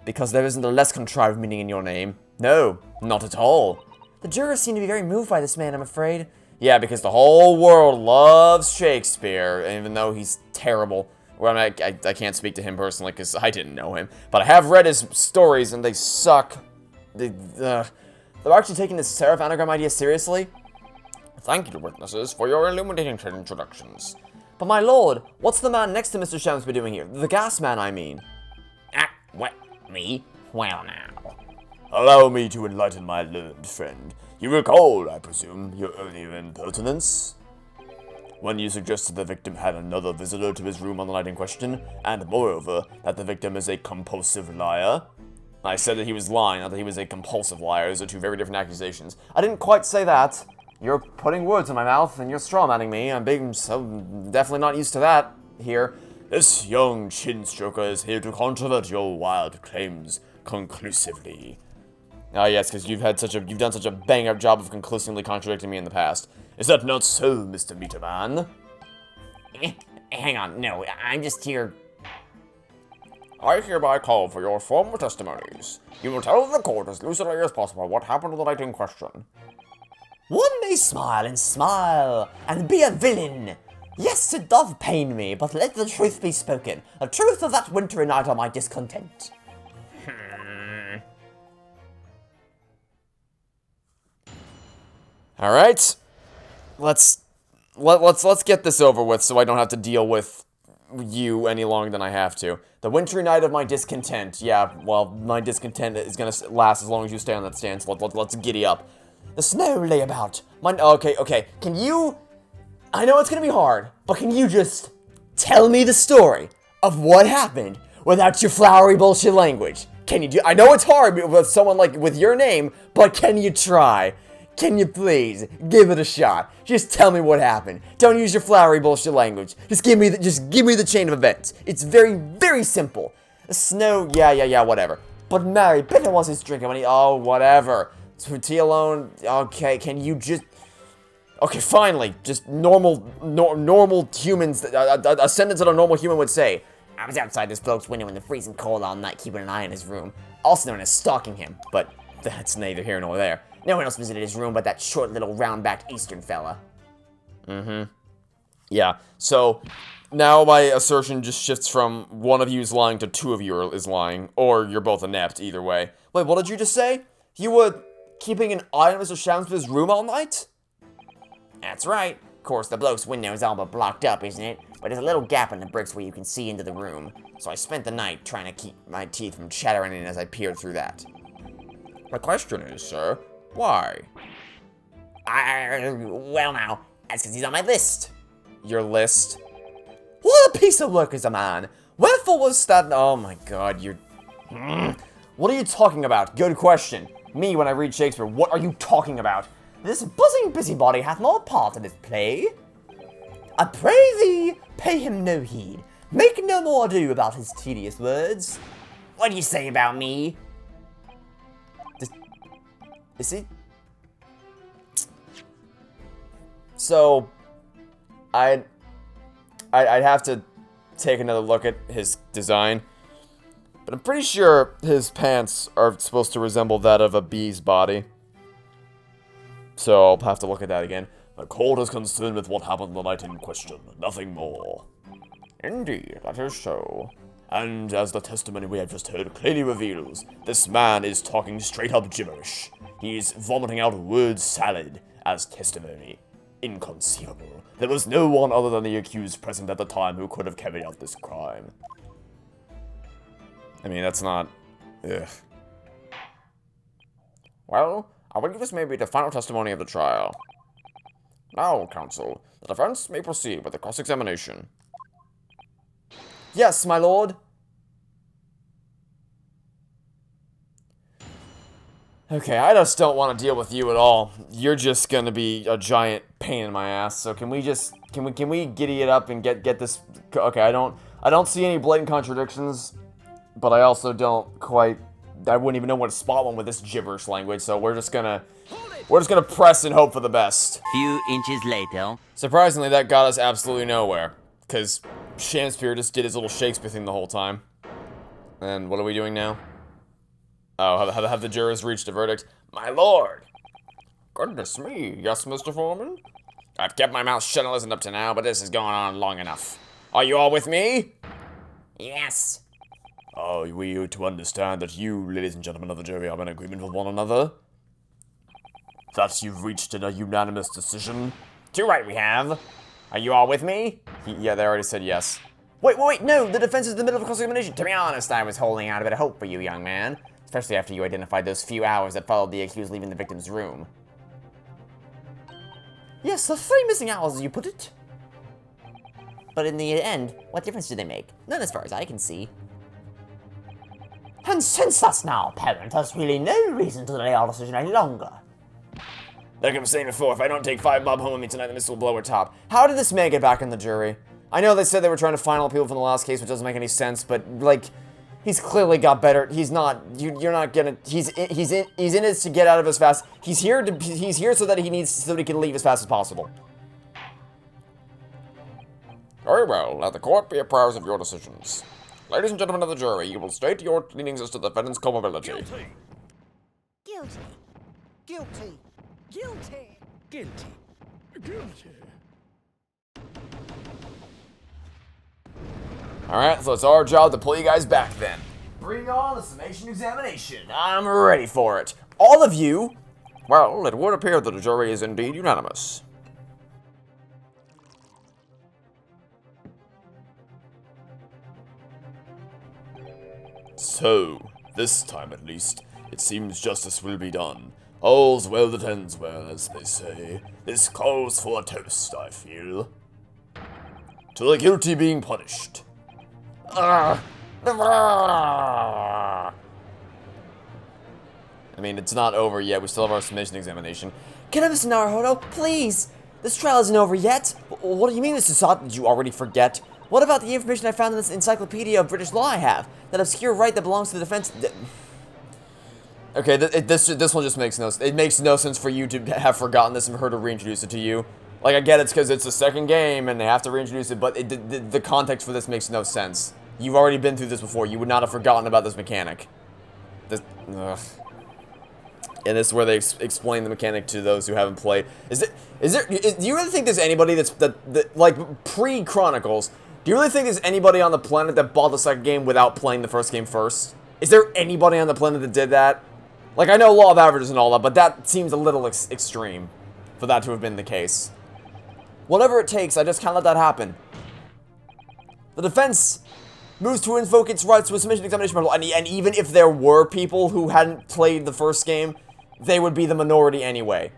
Because there isn't a less contrived meaning in your name. No, not at all. The jurors seem to be very moved by this man, I'm afraid. Yeah, because the whole world loves Shakespeare, even though he's terrible. Well, I can't speak to him personally because I didn't know him. But I have read his stories and they suck. They're actually taking this seraph anagram idea seriously? Thank you, witnesses, for your illuminating introductions. But my lord, what's the man next to Mr. Shakespeare doing here? The gas man, I mean. Ah, what? Me? Well now. Allow me to enlighten my learned friend. You recall, I presume, your earlier impertinence? When you suggested the victim had another visitor to his room on the night in question, and moreover, that the victim is a compulsive liar. I said that he was lying, not that he was a compulsive liar. Those are two very different accusations. I didn't quite say that. You're putting words in my mouth, and you're strawmanning me. I'm being so definitely not used to that here. This young chin-stroker is here to controvert your wild claims conclusively. Ah, yes, because you've done such a bang-up job of conclusively contradicting me in the past. Is that not so, Mr. Meterman? Hang on, no, I'm just here. I hereby call for your formal testimonies. You will tell the court as lucidly as possible what happened on the night in question. One may smile, and be a villain. Yes, it doth pain me, but let the truth be spoken. The truth of that wintry night on my discontent. Alright. Let's get this over with so I don't have to deal with you any longer than I have to. The wintry night of my discontent. Yeah, well, my discontent is gonna last as long as you stay on that stance. Let's giddy up. The snow lay about. Okay. Can you... I know it's gonna be hard, but can you just tell me the story of what happened without your flowery bullshit language? Can you do... I know it's hard with someone like with your name, but can you try? Can you please give it a shot? Just tell me what happened. Don't use your flowery bullshit language. Just give me the chain of events. It's very, very simple. The snow, yeah, whatever. But Mary, Bitter was his drinking when he... Oh, whatever. Tea alone, okay, can you just... Okay, finally, just normal humans, a sentence that a normal human would say. I was outside this bloke's window in the freezing cold all night, keeping an eye on his room, also known as stalking him, but That's neither here nor there. no one else visited his room but that short little round-backed Eastern fella. Yeah, so now my assertion just shifts from one of you is lying to two of you is lying, or you're both inept, either way. Wait, what did you just say? You were keeping an eye on Mr. Shams's room all night? That's right. Of course, the bloke's window is all but blocked up, isn't it? But there's a little gap in the bricks where you can see into the room. So I spent the night trying to keep my teeth from chattering in as I peered through that. My question is, sir, why? Well now, that's because he's on my list. Your list? What a piece of work is a man! Wherefore was that... Oh my god, you're... What are you talking about? Good question. Me, when I read Shakespeare, what are you talking about? This buzzing busybody hath more part in this play. I pray thee, pay him no heed. Make no more ado about his tedious words. What do you say about me? Is he? So, I'd have to take another look at his design, but I'm pretty sure his pants are supposed to resemble that of a bee's body. So I'll have to look at that again. The court is concerned with what happened the night in question, nothing more. Indeed, that is so. And as the testimony we have just heard clearly reveals, this man is talking straight up gibberish. He's vomiting out word salad as testimony. Inconceivable. There was no one other than the accused present at the time who could have carried out this crime. I mean, that's not... Ugh. Well, I believe this may be the final testimony of the trial. Now, counsel, the defense may proceed with the cross-examination. Yes, my lord. Okay, I just don't want to deal with you at all. You're just gonna be a giant pain in my ass. So can we giddy it up and get this? Okay, I don't see any blatant contradictions, but I also don't quite. I wouldn't even know where to spot one with this gibberish language. So we're just gonna press and hope for the best. Few inches later. Surprisingly, that got us absolutely nowhere, because Shakespeare just did his little Shakespeare thing the whole time. And what are we doing now? Oh, have the jurors reached a verdict? My lord! Goodness me, yes, Mr. Foreman? I've kept my mouth shut and listened up to now, but this has gone on long enough. Are you all with me? Yes. Are we to understand that you, ladies and gentlemen of the jury, are in agreement with one another? That you've reached a unanimous decision? Too right we have. Are you all with me? Yeah, they already said yes. Wait, no, the defense is in the middle of a cross-examination. To be honest, I was holding out a bit of hope for you, young man. Especially after you identified those few hours that followed the accused leaving the victim's room. Yes, the 3 missing hours, as you put it. But in the end, what difference do they make? None as far as I can see. And since that's now apparent, there's really no reason to delay our decision any longer. Like I was saying before, if I don't take 5 bob home with me tonight, the miss will blow her top. How did this man get back in the jury? I know they said they were trying to final appeal from the last case, which doesn't make any sense, but, like, he's clearly got better. He's not, you're not gonna, he's in it to get out of as fast. He's here so that he can leave as fast as possible. Very well, let the court be apprised of your decisions. Ladies and gentlemen of the jury, you will state your leanings as to the defendant's culpability. Guilty. Guilty. Guilty. Guilty. Guilty. Guilty. Alright, so it's our job to pull you guys back then. Bring on the summation examination. I'm ready for it. All of you, Well, it would appear that the jury is indeed unanimous. So, this time at least, it seems justice will be done. All's well that ends well, as they say. This calls for a toast, I feel. To the guilty being punished. I mean, it's not over yet. We still have our submission examination. Can I, Mr. Naruhodo? Please! This trial isn't over yet. What do you mean, Mr. Sot? Did you already forget? What about the information I found in this encyclopedia of British law I have? That obscure right that belongs to the defense... Okay, this one just makes no sense. It makes no sense for you to have forgotten this and for her to reintroduce it to you. Like, I get it's because it's the second game and they have to reintroduce it, but the context for this makes no sense. You've already been through this before. You would not have forgotten about this mechanic. Ugh. And this is where they explain the mechanic to those who haven't played. Do you really think there's anybody that like, pre-Chronicles, do you really think there's anybody on the planet that bought the second game without playing the first game first? Is there anybody on the planet that did that? Like, I know law of averages and all that, but that seems a little extreme for that to have been the case. Whatever it takes, I just can't let that happen. The defense moves to invoke its rights to a submission examination model, and even if there were people who hadn't played the first game, they would be the minority anyway.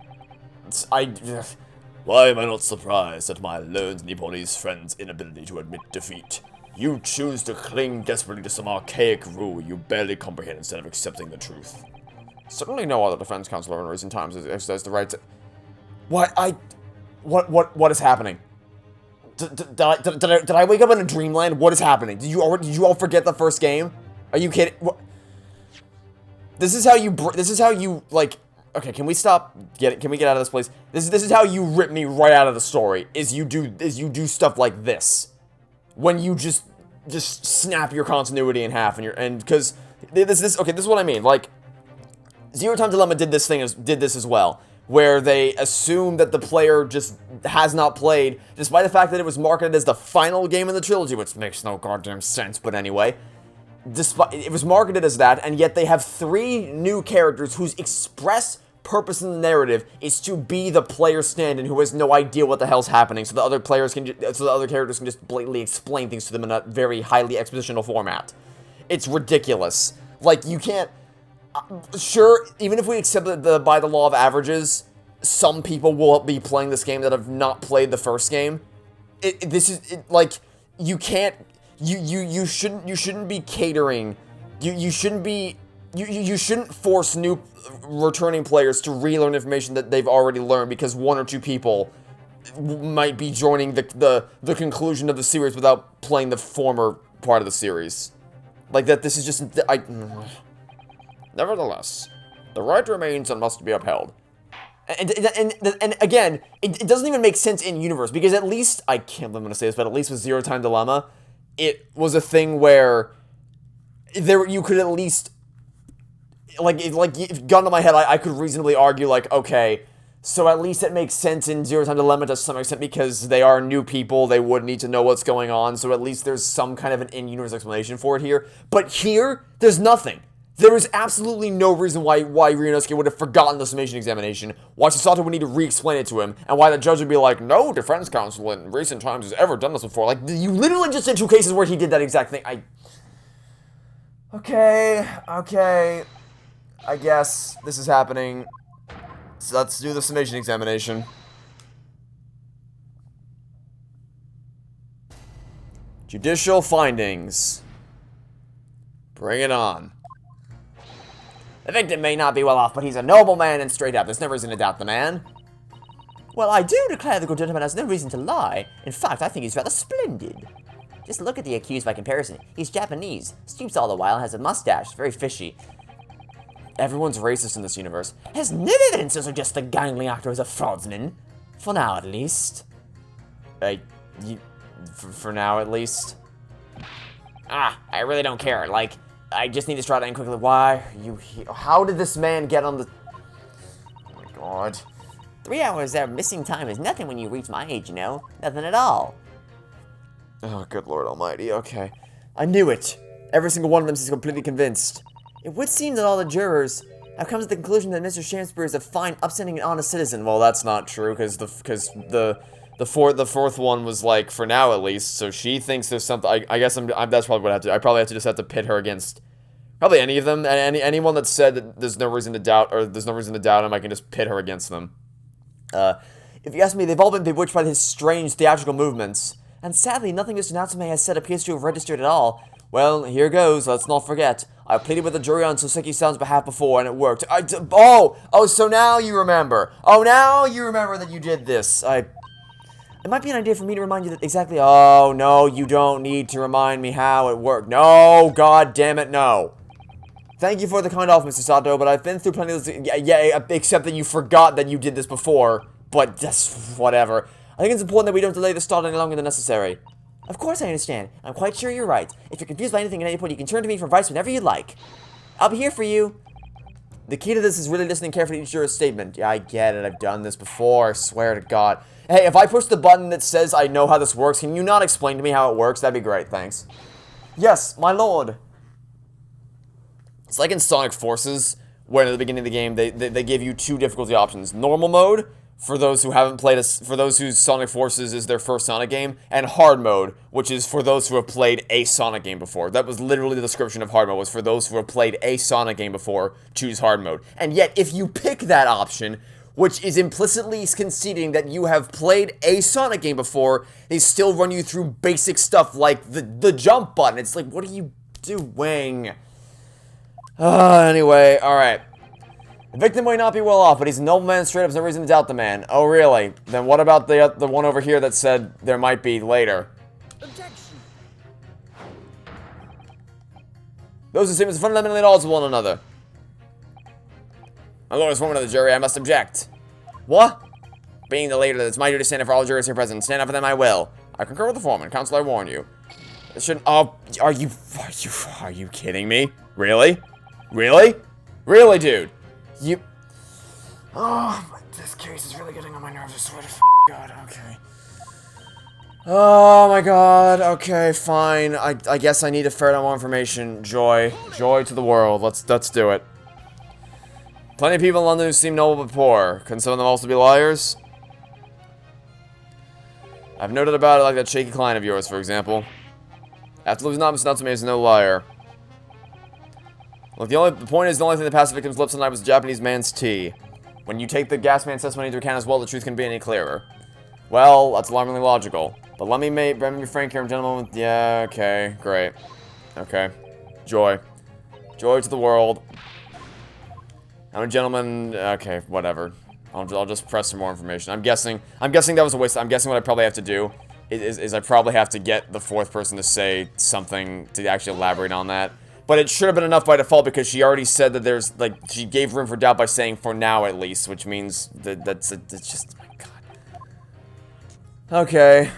Why am I not surprised at my learned Nipponese friend's inability to admit defeat? You choose to cling desperately to some archaic rule you barely comprehend instead of accepting the truth. Certainly no other defense counsel in recent times has exercised the right to... What is happening? Did I wake up in a dreamland? What is happening? Did you all forget the first game? Are you kidding? What? This is how you, like... Okay, can we stop? Can we get out of this place? This is how you rip me right out of the story. Is you do stuff like this. When you just snap your continuity in half and because this is what I mean. Like, Zero Time Dilemma did this as well, where they assume that the player just has not played, despite the fact that it was marketed as the final game in the trilogy, which makes no goddamn sense, but anyway. Despite it was marketed as that, and yet they have 3 new characters whose express purpose in the narrative is to be the player stand-in who has no idea what the hell's happening, so the other characters can just blatantly explain things to them in a very highly expositional format. It's ridiculous. Like, you can't... sure, even if we accept that by the law of averages, some people will be playing this game that have not played the first game. Like, you can't... You shouldn't be catering. You shouldn't force new returning players to relearn information that they've already learned because 1 or 2 people might be joining the conclusion of the series without playing the former part of the series. Like that. This is just Nevertheless, the right remains and must be upheld. And again, it doesn't even make sense in universe because at least I can't believe I'm gonna say this, but at least with Zero Time Dilemma, it was a thing where you could at least, if gun to my head, I could reasonably argue, like, okay, so at least it makes sense in Zero Time Dilemma to some extent because they are new people, they would need to know what's going on, so at least there's some kind of an in-universe explanation for it here. But here, there's nothing. There is absolutely no reason why Ryunosuke would have forgotten the summation examination, why Sasato would need to re-explain it to him, and why the judge would be like, no defense counsel in recent times has ever done this before. Like, you literally just did 2 cases where he did that exact thing. Okay, I guess this is happening. So let's do the summation examination. Judicial findings. Bring it on. The victim may not be well off, but he's a noble man and straight up. There's no reason to doubt the man. Well, I do declare the good gentleman has no reason to lie. In fact, I think he's rather splendid. Just look at the accused by comparison. He's Japanese, stoops all the while, has a mustache, very fishy. Everyone's racist in this universe. Has no evidence to suggest the gangling actor is a fraudsman. For now, at least. For now, at least. I really don't care. Like, I just need this trial to end quickly. Why are you here? How did this man get on the... Oh my god. 3 hours of missing time is nothing when you reach my age, you know? Nothing at all. Oh, good lord almighty, okay. I knew it! Every single one of them is completely convinced. It would seem that all the jurors I've come to the conclusion that Mr. Shamsbury is a fine, upstanding, and honest citizen. Well, that's not true, because the fourth one was like, for now at least, so she thinks there's something. I guess that's probably what I have to do. I probably just have to pit her against probably any of them. Anyone that said that there's no reason to doubt, or there's no reason to doubt him, I can just pit her against them. If you ask me, they've all been bewitched by his strange theatrical movements. And sadly, nothing Mr. Natsume has said appears to have registered at all. Well, here goes, let's not forget. I pleaded with the jury on Soseki-san's behalf before, and it worked. So now you remember. Oh, now you remember that you did this. It might be an idea for me to remind you that exactly. Oh, no, you don't need to remind me how it worked. No, god damn it, no. Thank you for the kind offer, Mr. Sato, but I've been through plenty of this. Yeah, except that you forgot that you did this before. But that's whatever. I think it's important that we don't delay the start any longer than necessary. Of course I understand. I'm quite sure you're right. If you're confused by anything at any point, you can turn to me for advice whenever you'd like. I'll be here for you. The key to this is really listening carefully to each juror's statement. Yeah, I get it. I've done this before. I swear to God. Hey, if I push the button that says I know how this works, can you not explain to me how it works? That'd be great. Thanks. Yes, my lord. It's like in Sonic Forces, where at the beginning of the game, they give you two difficulty options. Normal mode, for those who haven't played for those whose Sonic Forces is their first Sonic game, and hard mode, which is for those who have played a Sonic game before. That was literally the description of hard mode, was for those who have played a Sonic game before, choose hard mode. And yet, if you pick that option, which is implicitly conceding that you have played a Sonic game before, they still run you through basic stuff like the jump button. It's like, what are you doing? Anyway, alright. The victim might not be well off, but he's a nobleman, straight up, there's no reason to doubt the man. Oh, really? Then what about the one over here that said there might be later? Objection. Those two statements are fundamentally at odds with one another. My lord, as woman of the jury, I must object. What? Being the leader, it's my duty to stand up for all jurors here present. Stand up for them, I will. I concur with the foreman. Counsel, I warn you. It shouldn't. Oh, are you kidding me? Really? Really? Really, dude? You. Oh, this case is really getting on my nerves. I swear to God. Okay. Oh my God. Okay, fine. I guess I need a fair amount more information. Joy to the world. Let's do it. Plenty of people in London who seem noble but poor. Couldn't some of them also be liars? I've noted about it, like that shaky client of yours, for example. After losing Mr. Natsume is no liar. Look, the point is, the only thing that passed the victim's lips tonight was the Japanese man's tea. When you take the gas man's testimony into account as well, the truth can be any clearer. Well, that's alarmingly logical. But let me be frank here, gentlemen. Yeah, okay, great. Okay. Joy to the world. I'm a gentleman. Okay, whatever. I'll just press some more information. I'm guessing that was a waste. I'm guessing what I probably have to do is I probably have to get the fourth person to say something to actually elaborate on that. But it should have been enough by default because she already said that there's, like, she gave room for doubt by saying for now at least, which means that it's just, oh my God. Okay.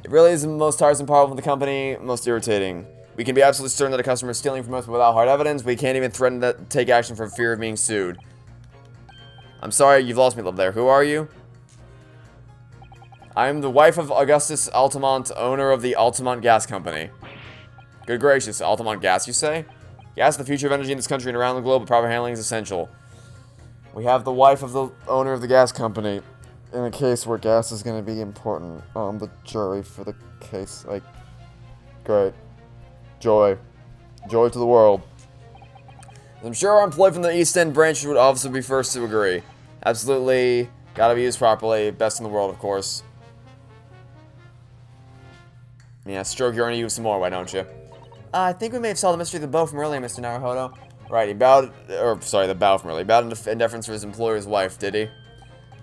It really is the most tiresome part of the company, most irritating. We can be absolutely certain that a customer is stealing from us without hard evidence. We can't even threaten to take action for fear of being sued. I'm sorry, you've lost me, love there. Who are you? I am the wife of Augustus Altamont, owner of the Altamont Gas Company. Good gracious, Altamont Gas, you say? Gas is the future of energy in this country and around the globe, but proper handling is essential. We have the wife of the owner of the gas company. In a case where gas is going to be important on the jury for the case, like, great. Joy to the world. I'm sure our employee from the East End branch would obviously be first to agree. Absolutely, gotta be used properly, best in the world, of course. Yeah, stroke your use some more, why don't you? I think we may have solved the mystery of the bow from earlier, Mr. Naruhodo. Right, the bow from earlier. He bowed in deference for his employer's wife, did he?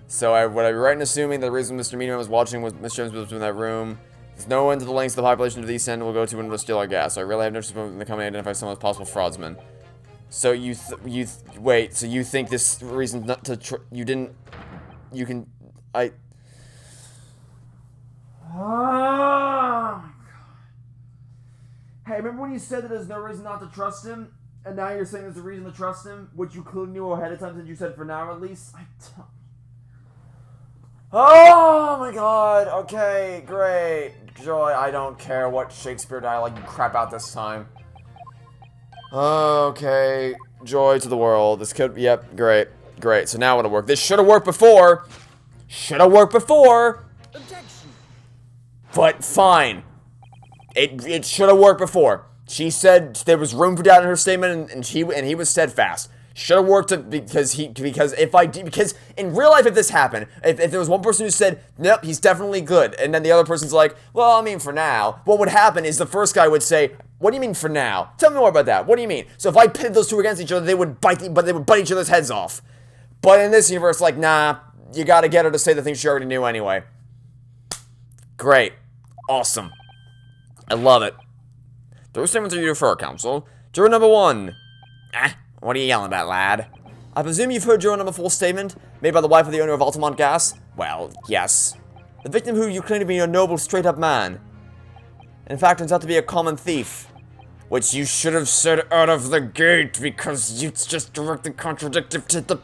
So, would I be right in assuming that the reason Mr. Meadow was watching was Mr. Jones was in that room? There's no end to the lengths the population of the East End will go to when we'll steal our gas. So I really have no interest in the company identify someone as possible fraudman. So wait, so you think this reason not to Hey, remember when you said that there's no reason not to trust him? And now you're saying there's a reason to trust him? Which you clearly knew ahead of time since you said for now at least? Oh my God, okay, great. Joy, I don't care what Shakespeare dialogue you crap out this time. Okay, joy to the world. This could, yep, great, great. So now it'll work. This should have worked before. Should have worked before. Objection. But fine. It should have worked before. She said there was room for doubt in her statement, and he was steadfast. Should have worked because in real life, if this happened, if there was one person who said, nope, he's definitely good, and then the other person's like, well, I mean, for now, what would happen is the first guy would say, what do you mean for now? Tell me more about that. What do you mean? So if I pitted those two against each other, they would bite each other's heads off. But in this universe, like, nah, you gotta get her to say the things she already knew anyway. Great. Awesome. I love it. Those statements are you for our counsel. Juror number 1. What are you yelling about, lad? I presume you've heard juror number 4's statement, made by the wife of the owner of Altamont Gas? Well, yes. The victim who you claim to be a noble, straight-up man, in fact turns out to be a common thief. Which you should have said out of the gate, because it's just directly contradictive to the...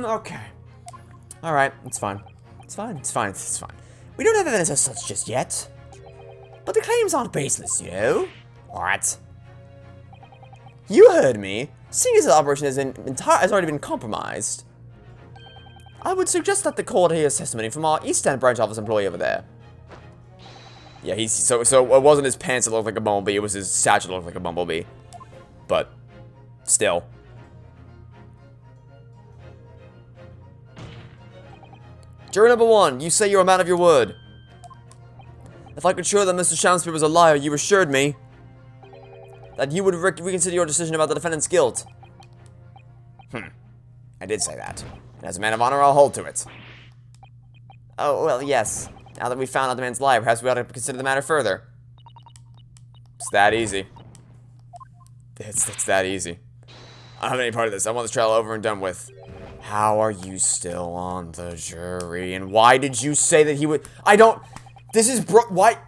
Okay. Alright, it's fine. It's fine, it's fine, it's fine. We don't have evidence as such just yet. But the claims aren't baseless, you know? What? You heard me. Seeing as the operation has already been compromised, I would suggest that the court hears testimony from our East End branch office employee over there. Yeah, so it wasn't his pants that looked like a bumblebee, it was his satchel that looked like a bumblebee. But, still. Juror number 1, you say you're a man of your word. If I could show that Mr. Shamspeare was a liar, you assured me that you would reconsider your decision about the defendant's guilt. I did say that. And as a man of honor, I'll hold to it. Oh, well, yes. Now that we've found out the man's liar, perhaps we ought to consider the matter further. It's that easy. It's that easy. I don't have any part of this. I want this trial over and done with. How are you still on the jury? And why did you say that he would... I don't... This is why...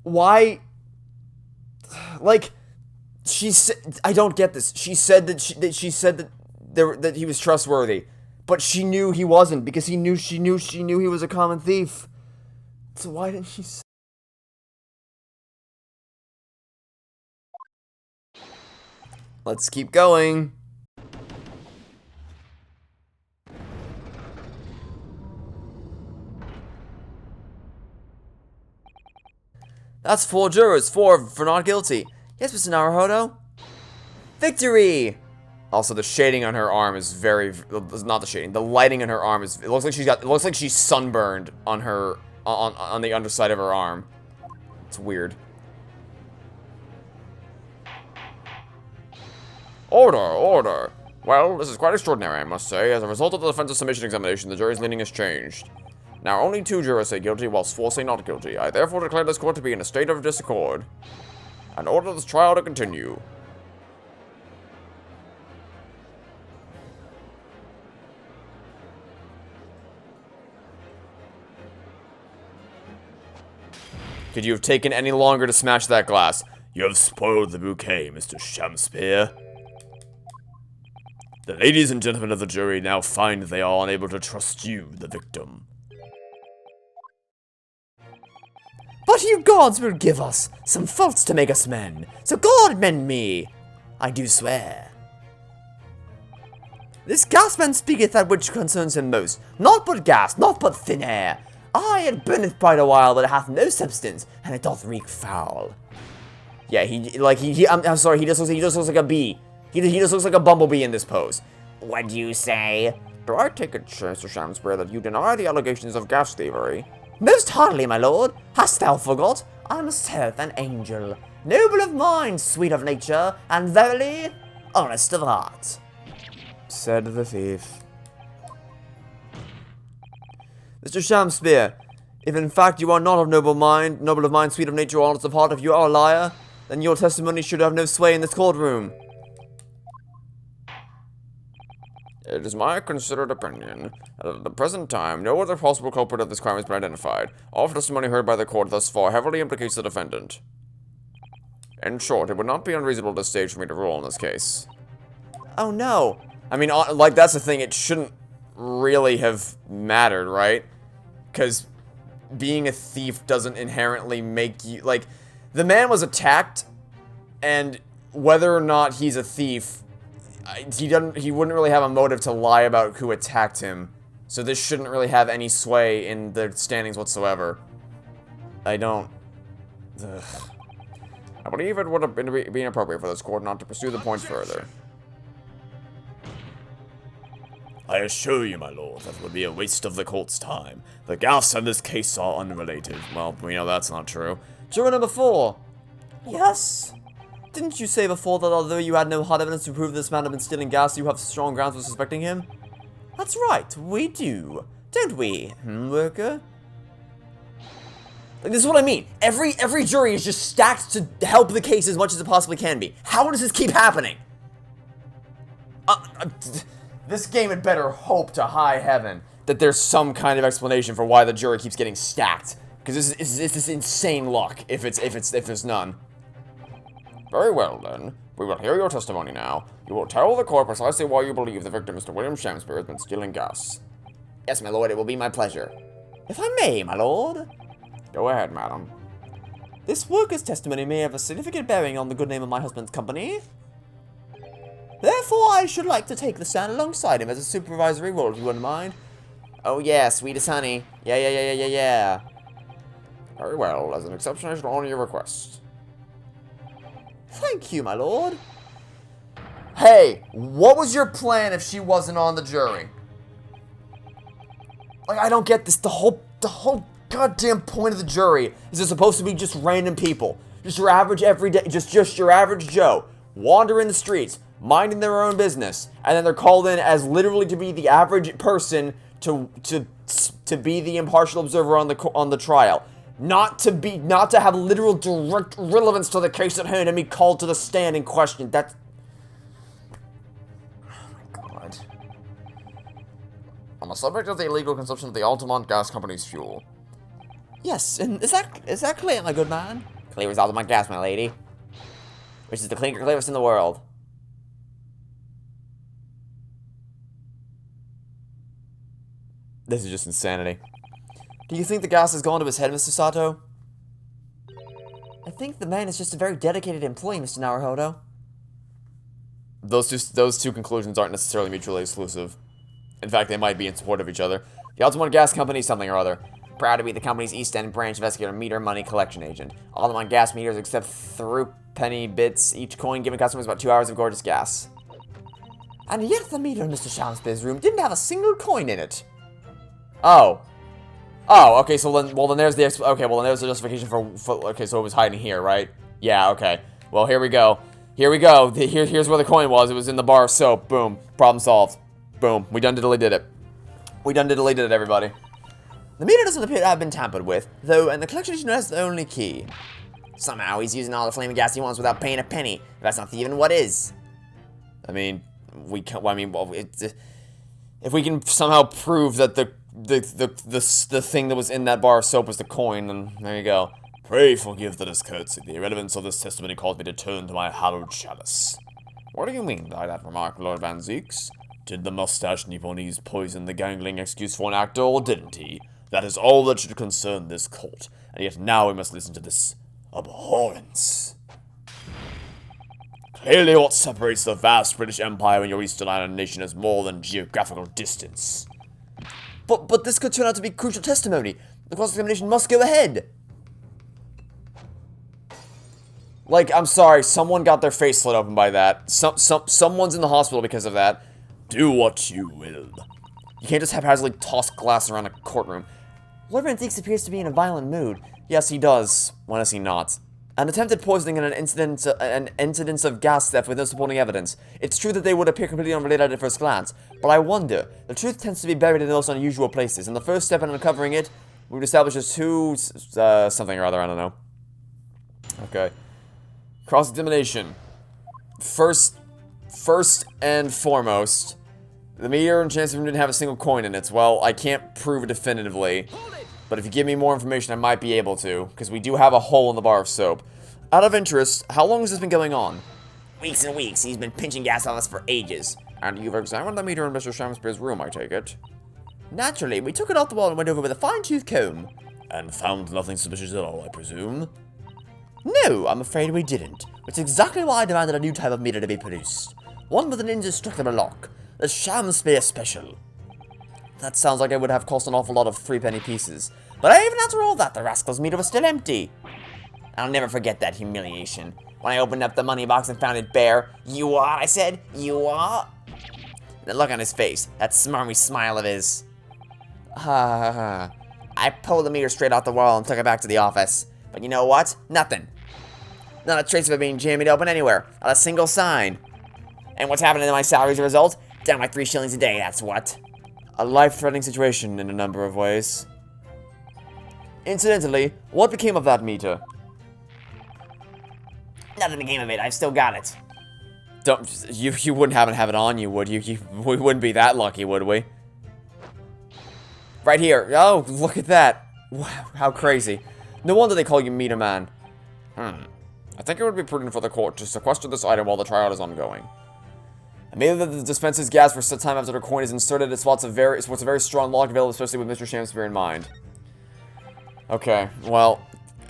Why... Like... She said... I don't get this. She said that that he was trustworthy. But she knew he wasn't, because she knew he was a common thief. So why didn't she say... Let's keep going. That's 4 jurors, 4 for not guilty. Yes, Mr. Naruhodo. Victory! Also, the shading on her arm is very, not the shading, the lighting on her arm is, it looks like she's sunburned on her, on the underside of her arm. It's weird. Order, order. Well, this is quite extraordinary, I must say. As a result of the defense's submission examination, the jury's leaning has changed. Now, only 2 jurors say guilty, whilst 4 say not guilty. I therefore declare this court to be in a state of disaccord, and order this trial to continue. Could you have taken any longer to smash that glass? You have spoiled the bouquet, Mr. Shamspeare. The ladies and gentlemen of the jury now find they are unable to trust you, the victim. But you gods will give us some faults to make us men, so God mend me, I do swear. This gasman speaketh that which concerns him most, not but gas, not but thin air. Aye, it burneth quite a while, but it hath no substance, and it doth reek foul. Yeah, I'm sorry, he just looks like a bee. He just looks like a bumblebee in this pose. What'd you say? Do I take it, Mr. Shamspeare, that you deny the allegations of gas thievery? Most heartily, my lord. Hast thou forgot? I am a seraph, an angel, noble of mind, sweet of nature, and verily, honest of heart. Said the thief. Mr. Shamspeare, if in fact you are not of noble of mind, sweet of nature, honest of heart, if you are a liar, then your testimony should have no sway in this courtroom. It is my considered opinion that at the present time, no other possible culprit of this crime has been identified. All testimony heard by the court thus far heavily implicates the defendant. In short, it would not be unreasonable at this stage for me to rule on this case. Oh no. I mean, like, that's the thing, it shouldn't really have mattered, right? Because being a thief doesn't inherently make you, like, the man was attacked, and whether or not he's a thief, he wouldn't really have a motive to lie about who attacked him. So this shouldn't really have any sway in the standings whatsoever. I don't... Ugh. I believe it would have been inappropriate for this court not to pursue the points further. I assure you, my lord, that would be a waste of the court's time. The gas and this case are unrelated. Well, we know that's not true. Juror number 4. Yes? Didn't you say before that although you had no hard evidence to prove this man had been stealing gas, you have strong grounds for suspecting him? That's right, we do. Don't we, worker? Like, this is what I mean. Every jury is just stacked to help the case as much as it possibly can be. How does this keep happening? This game had better hope to high heaven that there's some kind of explanation for why the jury keeps getting stacked. Because this is insane luck if there's none. Very well then. We will hear your testimony now. You will tell the court precisely why you believe the victim, Mr. William Shamsbury, has been stealing gas. Yes, my lord, it will be my pleasure. If I may, my lord. Go ahead, madam. This worker's testimony may have a significant bearing on the good name of my husband's company. Therefore, I should like to take the stand alongside him as a supervisory role, if you wouldn't mind. Oh yeah, sweetest honey. Yeah. Very well. As an exception, I shall honor your request. Thank you, my lord. Hey, what was your plan if she wasn't on the jury? Like, I don't get this. The whole goddamn point of the jury is it's supposed to be just random people. Just your average everyday, just your average Joe. Wandering the streets, minding their own business. And then they're called in as literally to be the average person to be the impartial observer on the trial. Not to have literal direct relevance to the case at hand and be called to the stand and questioned. That's... Oh my god. On the subject of the illegal consumption of the Altamont Gas Company's fuel. Yes, and is that clear, my good man? Clear as Altamont gas, my lady. Which is the clearest in the world. This is just insanity. Do you think the gas has gone to his head, Mr. Sato? I think the man is just a very dedicated employee, Mr. Naruhodo. Those two conclusions aren't necessarily mutually exclusive. In fact, they might be in support of each other. The Altamont Gas Company, something or other. Proud to be the company's East End branch investigator meter money collection agent. Altamont gas meters accept through-penny bits, each coin giving customers about 2 hours of gorgeous gas. And yet the meter in Mr. Shamsbury's room didn't have a single coin in it. Oh, okay, so then there's the there's the justification for okay, so it was hiding here, right? Yeah, okay. Well, here we go. Here's where the coin was. It was in the bar of soap. Boom. Problem solved. Boom. We done diddly did it, everybody. The meter doesn't appear to have been tampered with, though, and the collection agent has the only key. Somehow he's using all the flaming gas he wants without paying a penny. If that's not thieving, what is? I mean, if we can somehow prove that the thing that was in that bar of soap was the coin, then there you go. Pray forgive the discourtesy. The irrelevance of this testimony caused me to turn to my hallowed chalice. What do you mean by that remark, Lord Van Zeeks? Did the mustache Nipponese poison the gangling excuse for an actor, or didn't he? That is all that should concern this court, and yet now we must listen to this abhorrence. Clearly what separates the vast British Empire and your Eastern Island nation is more than geographical distance. But this could turn out to be crucial testimony. The cross-examination must go ahead. Like, I'm sorry, someone got their face slit open by that. Someone's in the hospital because of that. Do what you will. You can't just haphazardly toss glass around a courtroom. Lord Van Zeeks appears to be in a violent mood. Yes, he does. When is he not? An attempted poisoning and an incidence of gas theft with no supporting evidence. It's true that they would appear completely unrelated at first glance, but I wonder. The truth tends to be buried in the most unusual places, and the first step in uncovering it, we would establish as who, something or other, I don't know. Okay. Cross-examination. First and foremost, the meter and chance room didn't have a single coin in it. Well, I can't prove it definitively, but if you give me more information, I might be able to, because we do have a hole in the bar of soap. Out of interest, how long has this been going on? Weeks and weeks. He's been pinching gas on us for ages. And you've examined the meter in Mr. Shamsbury's room, I take it? Naturally, we took it off the wall and went over with a fine-tooth comb. And found nothing suspicious at all, I presume? No, I'm afraid we didn't. Which is exactly why I demanded a new type of meter to be produced. One with an indestructible lock. The Shamspeare Special. That sounds like it would have cost an awful lot of 3-penny pieces. But even after all that, the rascal's meter was still empty. I'll never forget that humiliation. When I opened up the money box and found it bare. You are, I said. You are? The look on his face. That smarmy smile of his. Ha ha ha. I pulled the meter straight off the wall and took it back to the office. But you know what? Nothing. Not a trace of it being jammed open anywhere. Not a single sign. And what's happening to my salary as a result? Down by 3 shillings a day, that's what. A life-threatening situation in a number of ways. Incidentally, what became of that meter? Nothing became of it. I've still got it. You wouldn't happen to have it on you, would you? We wouldn't be that lucky, would we? Right here. Oh, look at that. Wow, how crazy. No wonder they call you Meter Man. I think it would be prudent for the court to sequester this item while the trial is ongoing. Immediately that the dispenses gas for some time after the coin is inserted, it's what's a very strong lock available, especially with Mr. Shamspeare in mind. Okay, well,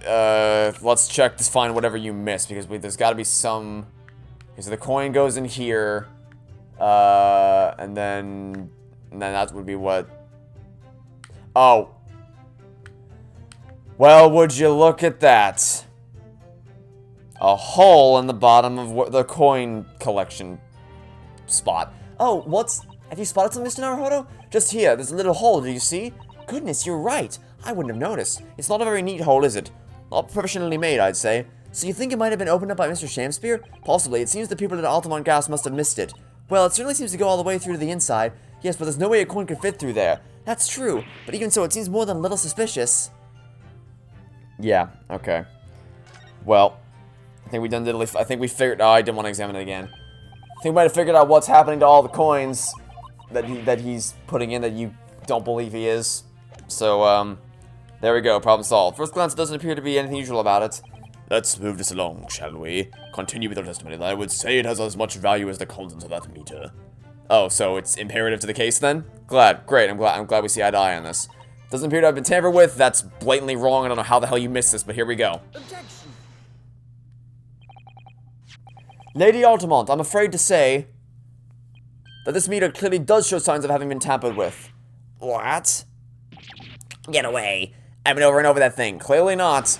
let's check to find whatever you missed, because there's got to be some... Okay, so the coin goes in here, and then that would be what... Oh. Well, would you look at that? A hole in the bottom of the coin collection spot. Oh, have you spotted something, Mr. Naruhodo? Just here, there's a little hole, do you see? Goodness, you're right. I wouldn't have noticed. It's not a very neat hole, is it? Not professionally made, I'd say. So you think it might have been opened up by Mr. Shamspeare? Possibly. It seems the people at Altamont Gas must have missed it. Well, it certainly seems to go all the way through to the inside. Yes, but there's no way a coin could fit through there. That's true. But even so, it seems more than a little suspicious. Yeah, okay. Well, I think we done diddly. I think we figured... Oh, I didn't want to examine it again. I think we might have figured out what's happening to all the coins that he's putting in that you don't believe he is. So, there we go. Problem solved. First glance, it doesn't appear to be anything usual about it. Let's move this along, shall we? Continue with your testimony. I would say it has as much value as the contents of that meter. Oh, so it's imperative to the case then? Glad. Great. I'm glad we see eye to eye on this. Doesn't appear to have been tampered with. That's blatantly wrong. I don't know how the hell you missed this, but here we go. Objection. Lady Altamont, I'm afraid to say that this meter clearly does show signs of having been tampered with. What? Get away. I've been over and over that thing. Clearly not.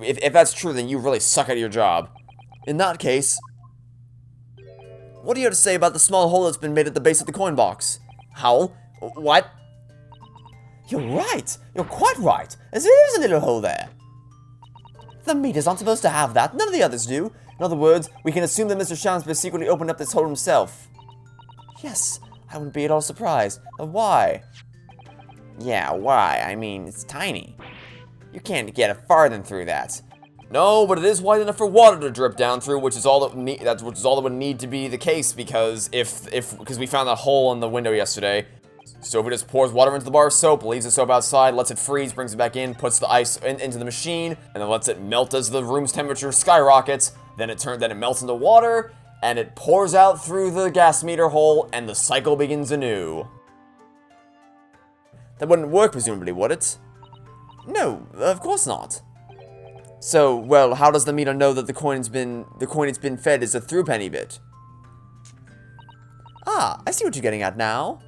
If that's true, then you really suck at your job. In that case, what do you have to say about the small hole that's been made at the base of the coin box? How? What? You're right. You're quite right. As there is a little hole there. The meters aren't supposed to have that. None of the others do. In other words, we can assume that Mr. Shamspeare secretly opened up this hole himself. Yes, I wouldn't be at all surprised. But why? Yeah, why? I mean, it's tiny. You can't get a farthing through that. No, but it is wide enough for water to drip down through, which is all that would need to be the case, because because we found that hole in the window yesterday. So if it just pours water into the bar of soap, leaves the soap outside, lets it freeze, brings it back in, puts the ice into the machine, and then lets it melt as the room's temperature skyrockets, then it melts into water, and it pours out through the gas meter hole, and the cycle begins anew. That wouldn't work, presumably, would it? No, of course not. So, well, how does the meter know that the coin it's been fed is a through-penny bit? Ah, I see what you're getting at now.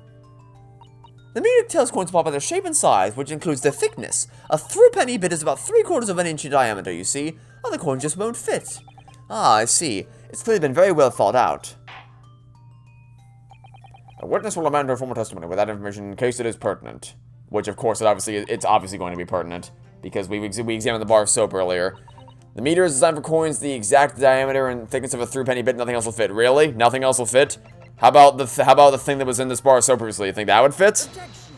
The meter tells coins apart by their shape and size, which includes their thickness. A through-penny bit is about 3/4 of an inch in diameter, you see. Other coins just won't fit. Ah, I see. It's clearly been very well thought out. A witness will amend her formal testimony with that information in case it is pertinent. Which, of course, it's obviously going to be pertinent, because we examined the bar of soap earlier. The meter is designed for coins the exact diameter and thickness of a through-penny bit. Nothing else will fit. Really? Nothing else will fit? How about the thing that was in this bar of soap previously? You think that would fit? Objection.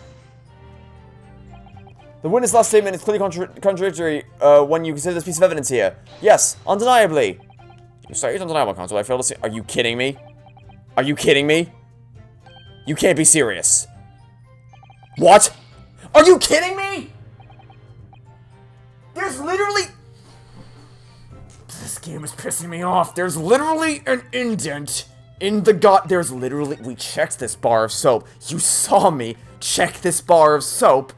The witness' last statement is clearly contradictory when you consider this piece of evidence here. Yes, undeniably. Sorry, it's undeniable, counsel. I fail to see. Are you kidding me? Are you kidding me? You can't be serious. What? Are you kidding me? There's literally... This game is pissing me off. There's literally an indent in the There's literally... We checked this bar of soap. You saw me check this bar of soap.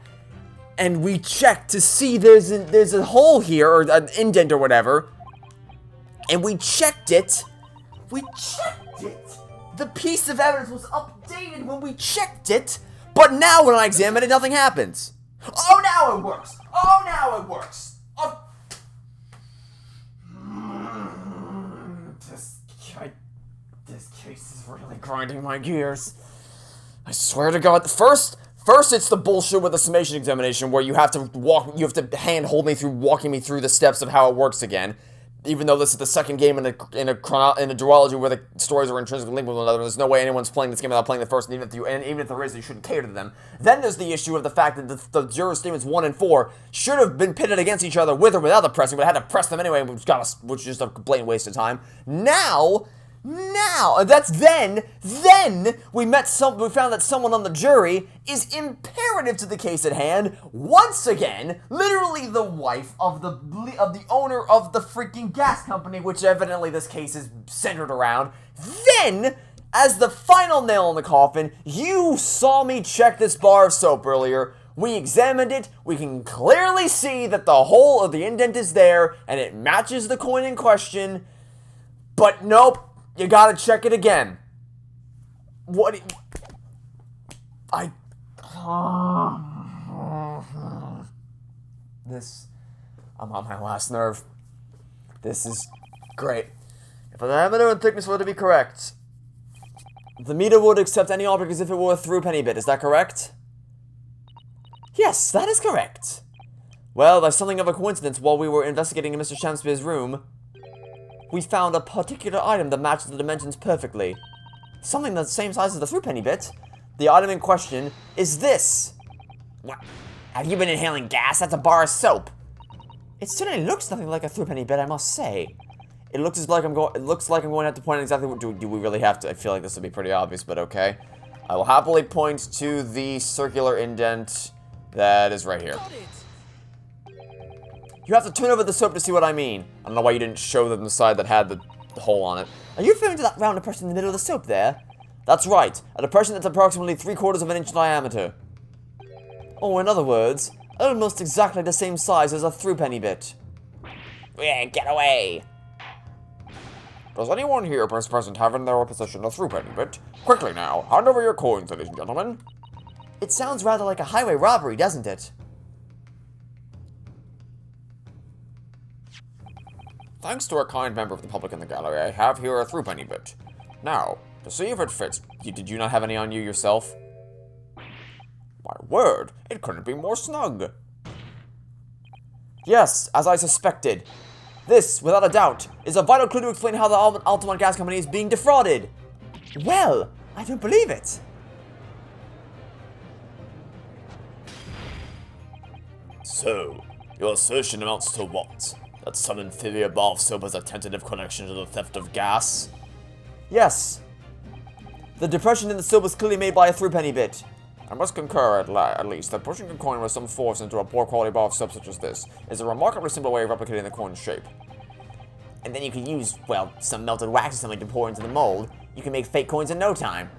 And we checked to see there's a hole here, or an indent or whatever. and we checked it. We checked it. The piece of evidence was updated when we checked it, but now when I examine it, nothing happens. Oh, now it works. Oh, now it works. Oh. This case is really grinding my gears. I swear to God. First it's the bullshit with the summation examination where you have to hand hold me through, walking me through the steps of how it works again. Even though this is the second game in a duology where the stories are intrinsically linked with one another, there's no way anyone's playing this game without playing the first, and even if there is, you shouldn't cater to them. Then there's the issue of the fact that the juror statements 1 and 4 should have been pitted against each other with or without the pressing, but I had to press them anyway, which is just a blatant waste of time. Now, that's then we found that someone on the jury is imperative to the case at hand. Once again, literally the wife of the owner of the freaking gas company, which evidently this case is centered around. Then, as the final nail in the coffin, you saw me check this bar of soap earlier. We examined it. We can clearly see that the hole of the indent is there, and it matches the coin in question. But nope. You gotta check it again. I'm on my last nerve. This is great. If the diameter and thickness were to be correct, the meter would accept any object as if it were a through penny bit. Is that correct? Yes, that is correct. Well, by something of a coincidence, while we were investigating in Mr. Shamspeare's room, we found a particular item that matches the dimensions perfectly. Something the same size as the threepenny bit. The item in question is this. What? Have you been inhaling gas? That's a bar of soap. It certainly looks nothing like a threepenny bit, I must say. It looks like I'm going to have to point out exactly what do we really have to. I feel like this would be pretty obvious, but okay. I will happily point to the circular indent that is right here. You have to turn over the soap to see what I mean. I don't know why you didn't show them the side that had the hole on it. Are you referring to that round depression in the middle of the soap there? That's right, a depression that's approximately 3/4 of an inch in diameter. Or in other words, almost exactly the same size as a threepenny bit. Yeah, get away. Does anyone here present have in their possession a threepenny bit? Quickly now, hand over your coins, ladies and gentlemen. It sounds rather like a highway robbery, doesn't it? Thanks to a kind member of the public in the gallery, I have here a threepenny bit. Now, to see if it fits, Did you not have any on you yourself? my word, it couldn't be more snug. Yes, as I suspected. This, without a doubt, is a vital clue to explain how the Altamont Gas Company is being defrauded. Well, I don't believe it. So, your assertion amounts to what? That some inferior bar of soap has a tentative connection to the theft of gas? Yes. The depression in the soap was clearly made by a threepenny bit. I must concur, at least, that pushing a coin with some force into a poor quality bar of soap such as this is a remarkably simple way of replicating the coin's shape. And then you can use, well, some melted wax or something to pour into the mold. You can make fake coins in no time.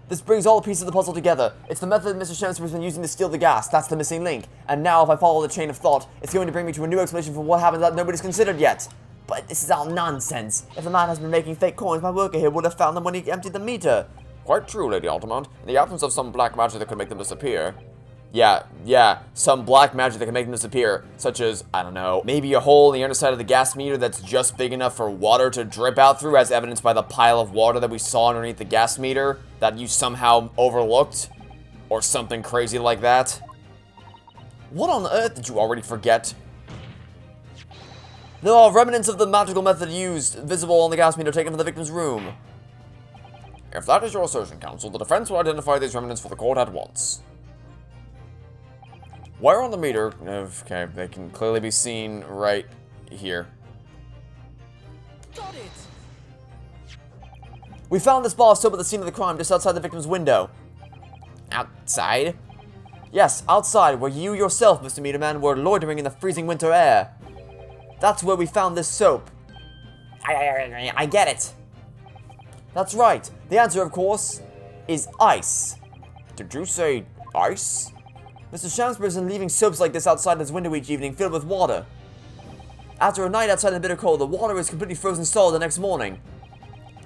This brings all the pieces of the puzzle together. It's the method Mr. Shamspeare has been using to steal the gas. That's the missing link. And now, if I follow the chain of thought, it's going to bring me to a new explanation for what happened that nobody's considered yet. But this is all nonsense. If the man has been making fake coins, my worker here would have found them when he emptied the meter. Quite true, Lady Altamont. In the absence of some black magic that could make them disappear. Yeah, some black magic that can make them disappear. Such as, I don't know, maybe a hole in the underside of the gas meter that's just big enough for water to drip out through, as evidenced by the pile of water that we saw underneath the gas meter that you somehow overlooked. Or something crazy like that. What on earth did you already forget? There are remnants of the magical method used, visible on the gas meter taken from the victim's room. If that is your assertion, counsel, the defense will identify these remnants for the court at once. Where on the meter? Okay, they can clearly be seen right here. Got it! We found this bar of soap at the scene of the crime, just outside the victim's window. Outside? Yes, outside, where you yourself, Mr. Meterman, were loitering in the freezing winter air. That's where we found this soap. I get it. That's right. The answer, of course, is ice. Did you say ice? Mr. Shamsbury is leaving soaps like this outside his window each evening filled with water. After a night outside in the bitter cold, the water is completely frozen solid the next morning.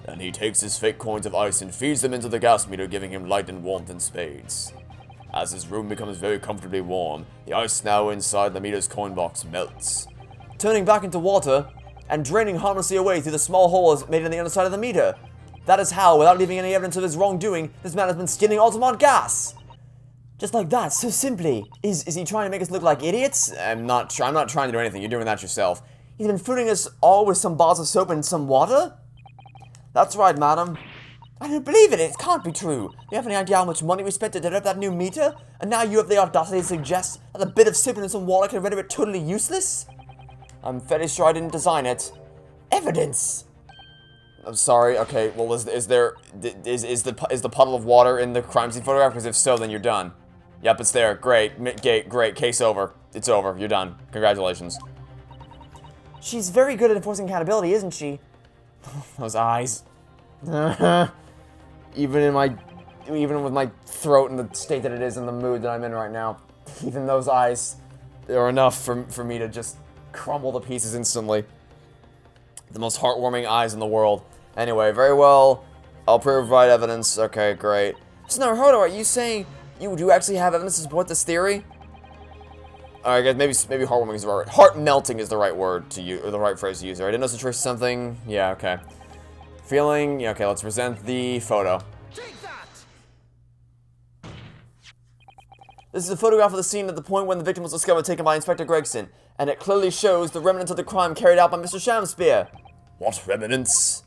Then he takes his fake coins of ice and feeds them into the gas meter, giving him light and warmth in spades. As his room becomes very comfortably warm, the ice now inside the meter's coin box melts, turning back into water and draining harmlessly away through the small holes made on the underside of the meter. That is how, without leaving any evidence of his wrongdoing, this man has been stealing Altamont gas. Just like that, so simply. Is he trying to make us look like idiots? I'm not trying to do anything. You're doing that yourself. He's been fooling us all with some bars of soap and some water? That's right, madam. I don't believe it. It can't be true. Do you have any idea how much money we spent to develop that new meter? And now you have the audacity to suggest that a bit of soap and some water can render it totally useless? I'm fairly sure I didn't design it. Evidence! I'm sorry. Okay. Well, is the puddle of water in the crime scene photograph? Because if so, then you're done. Yep, it's there. Great. Great. Case over. It's over. You're done. Congratulations. She's very good at enforcing accountability, isn't she? Those eyes. Even with my throat in the state that it is and the mood that I'm in right now, even those eyes are enough for me to just crumble to pieces instantly. The most heartwarming eyes in the world. Anyway, very well. I'll provide evidence. Okay, great. So now, Hodo, are you saying you do actually have evidence to support this theory? Alright, guys, maybe heartwarming is the right word. Heart melting is the right word to use, or the right phrase to use. Alright, didn't know to trace something. Yeah, okay. Feeling. Yeah, okay, let's present the photo. This is a photograph of the scene at the point when the victim was discovered, taken by Inspector Gregson, and it clearly shows the remnants of the crime carried out by Mr. Shamspear. What remnants?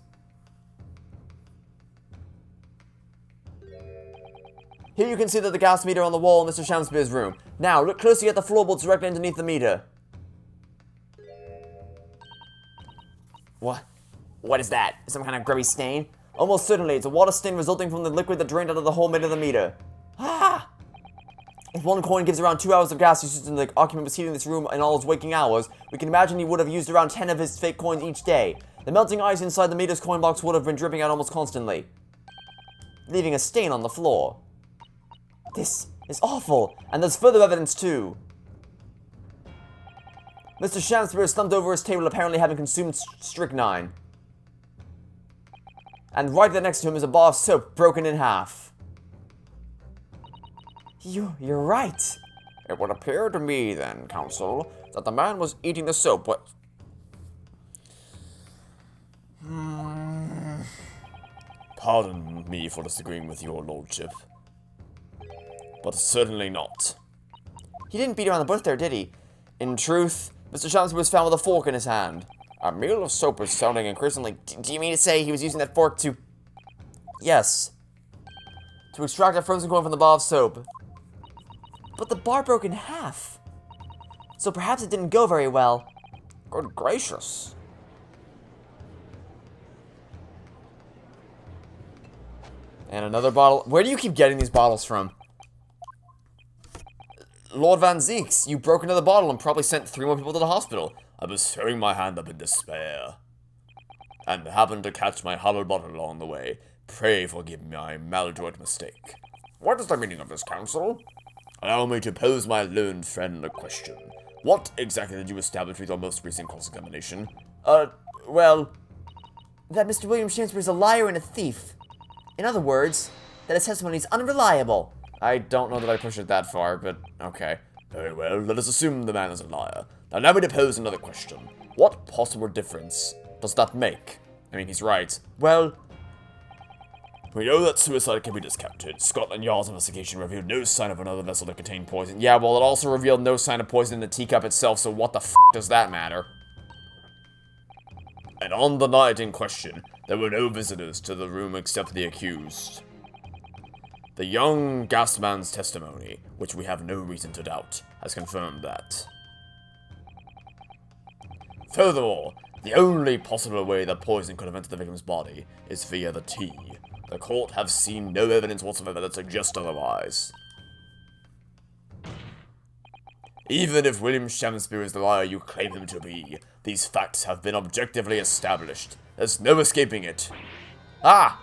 Here you can see that the gas meter on the wall in Mr. Shamspear's room. Now, look closely at the floorboards directly underneath the meter. What is that? Some kind of grubby stain? Almost certainly, it's a water stain resulting from the liquid that drained out of the hole made of the meter. Ah! If one coin gives around 2 hours of gas usage and the occupant was heating this room in all his waking hours, we can imagine he would have used around 10 of his fake coins each day. The melting ice inside the meter's coin box would have been dripping out almost constantly, leaving a stain on the floor. This is awful, and there's further evidence too. Mr. Shamspear is slumped over his table, apparently having consumed strychnine. And right there next to him is a bar of soap broken in half. You're right. It would appear to me, then, Counsel, that the man was eating the soap. What? Pardon me for disagreeing with your lordship, but certainly not. He didn't beat around the bush there, did he? In truth, Mr. Shamspear was found with a fork in his hand. A meal of soap is sounding increasingly... Do you mean to say he was using that fork to... Yes. To extract a frozen coin from the bar of soap. But the bar broke in half. So perhaps it didn't go very well. Good gracious. And another bottle. Where do you keep getting these bottles from? Lord Van Zeeks, you broke into the bottle and probably sent 3 more people to the hospital. I was throwing my hand up in despair, and happened to catch my hollow bottle along the way. Pray forgive my maladroit mistake. What is the meaning of this, Counsel? Allow me to pose my learned friend a question. What exactly did you establish with your most recent cross-examination? Well, that Mr. William Shamspear is a liar and a thief. In other words, that his testimony is unreliable. I don't know that I push it that far, but okay. Very well, let us assume the man is a liar. Now allow me to pose another question. What possible difference does that make? I mean, he's right. Well, we know that suicide can be discounted. Scotland Yard's investigation revealed no sign of another vessel that contained poison. Yeah, well, it also revealed no sign of poison in the teacup itself, so what the f does that matter? And on the night in question, there were no visitors to the room except the accused. The young gasman's testimony, which we have no reason to doubt, has confirmed that. Furthermore, the only possible way that poison could have entered the victim's body is via the tea. The court have seen no evidence whatsoever that suggests otherwise. Even if William Shamspear is the liar you claim him to be, these facts have been objectively established. There's no escaping it. Ah!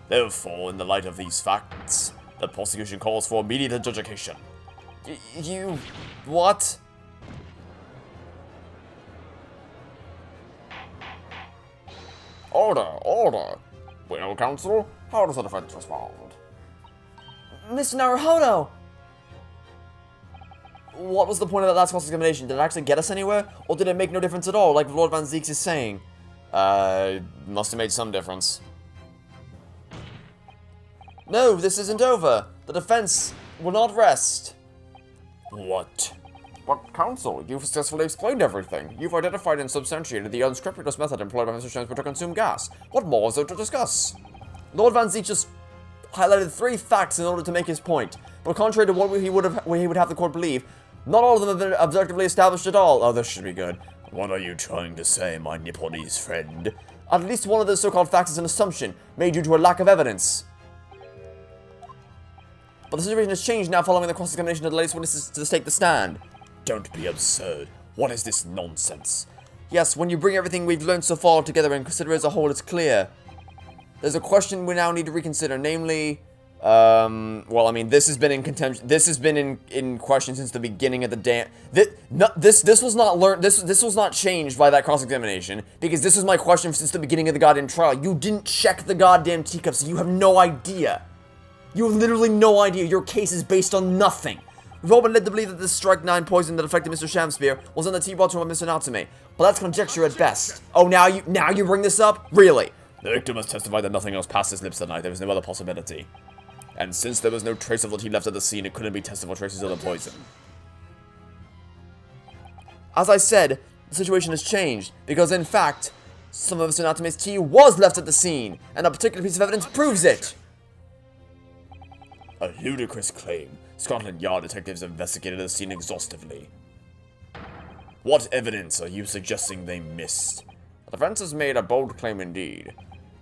Therefore, in the light of these facts, the prosecution calls for immediate adjudication. You... what? Order, order. Well, counsel, how does the defense respond? Mr. Naruhodo! What was the point of that last cross-examination? Did it actually get us anywhere? Or did it make no difference at all, like Lord Van Zeeks is saying? Must have made some difference. No, this isn't over. The defense will not rest. What? But, counsel, you've successfully explained everything. You've identified and substantiated the unscrupulous method employed by Mr. Shamsper to consume gas. What more is there to discuss? Lord Van Zeek just highlighted 3 facts in order to make his point. But contrary to what he would have the court believe, not all of them have been objectively established at all. Oh, this should be good. What are you trying to say, my Nipponese friend? At least one of those so-called facts is an assumption, made due to a lack of evidence. But the situation has changed now following the cross-examination of the latest witnesses to take the stand. Don't be absurd. What is this nonsense? Yes, when you bring everything we've learned so far together and consider it as a whole, it's clear. There's a question we now need to reconsider, namely... well, I mean, this has been in contention. This has been in question since the beginning of the damn. This was not learned. This was not changed by that cross-examination, because this is my question since the beginning of the goddamn trial. You didn't check the goddamn teacups, so you have no idea. You have literally no idea. Your case is based on nothing. We've all been led to believe that this strychnine poison that affected Mr. Shamspear was in the tea bottle of Mr. Natsume, but that's conjecture at best. Oh, now you bring this up? Really? The victim has testified that nothing else passed his lips that night. There was no other possibility. And since there was no trace of the tea left at the scene, it couldn't be tested for traces of the poison. As I said, the situation has changed, because in fact, some of Mr. Natsume's tea was left at the scene, and a particular piece of evidence proves it. A ludicrous claim. Scotland Yard detectives investigated the scene exhaustively. What evidence are you suggesting they missed? The defense has made a bold claim indeed.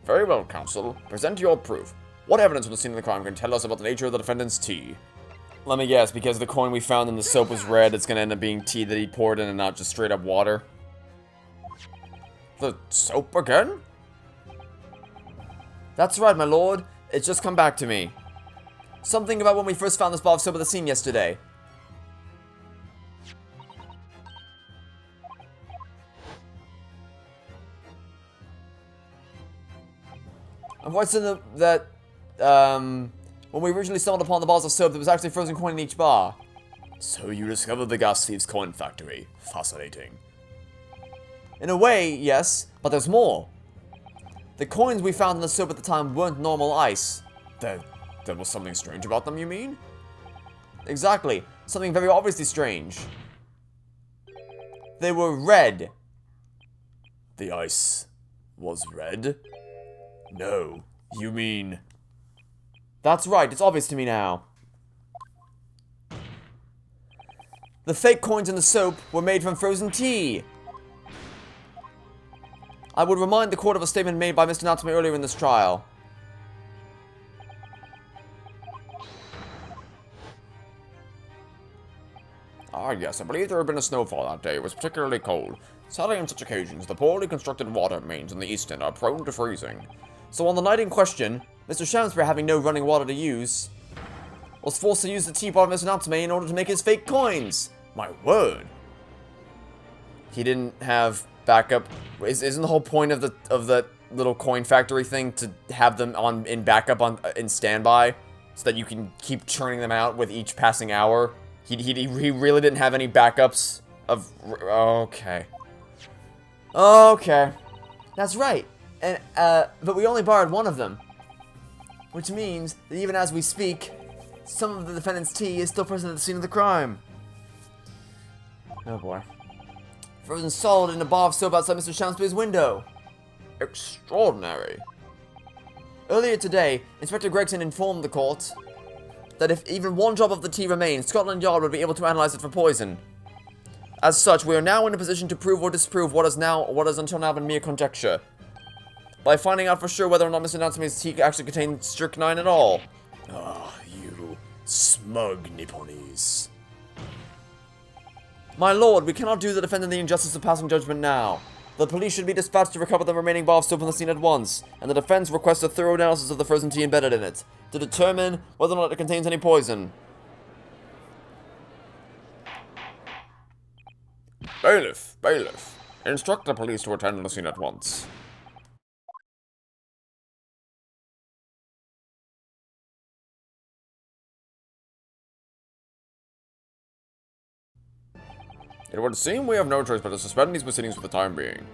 Very well, counsel. Present your proof. What evidence from the scene of the crime can tell us about the nature of the defendant's tea? Let me guess, because the coin we found in the soap was red, it's gonna end up being tea that he poured in and not just straight up water. The soap again? That's right, my lord. It's just come back to me. Something about when we first found this bar of soap at the scene yesterday. I'm quite certain that, when we originally stumbled upon the bars of soap, there was actually a frozen coin in each bar. So you discovered the gas thief's coin factory. Fascinating. In a way, yes, but there's more. The coins we found in the soap at the time weren't normal ice. There was something strange about them, you mean? Exactly. Something very obviously strange. They were red. The ice was red? No, you mean... That's right, it's obvious to me now. The fake coins in the soap were made from frozen tea. I would remind the court of a statement made by Mr. Natsume earlier in this trial. Ah, yes, I believe there had been a snowfall that day. It was particularly cold. Sadly, on such occasions, the poorly constructed water mains in the East End are prone to freezing. So on the night in question, Mr. Shamspear, having no running water to use, was forced to use the teapot of Mr. Natsume in order to make his fake coins. My word! He didn't have backup. Isn't the whole point of that little coin factory thing to have them in backup in standby, so that you can keep churning them out with each passing hour? He really didn't have any backups of... Okay. Okay. That's right. And, but we only borrowed one of them. Which means that even as we speak, some of the defendant's tea is still present at the scene of the crime. Oh boy. Frozen solid in a bar of soap outside Mr. Shamspear's window. Extraordinary. Earlier today, Inspector Gregson informed the court that if even one drop of the tea remained, Scotland Yard would be able to analyze it for poison. As such, we are now in a position to prove or disprove what has until now been mere conjecture, by finding out for sure whether or not Mr. Natsume's tea actually contained strychnine at all. Ah, you smug Nipponese. My lord, we cannot do the defendant the injustice of passing judgment now. The police should be dispatched to recover the remaining bar of soap from the scene at once, and the defense requests a thorough analysis of the frozen tea embedded in it, to determine whether or not it contains any poison. Bailiff, bailiff. Instruct the police to attend to the scene at once. It would seem we have no choice but to suspend these proceedings for the time being.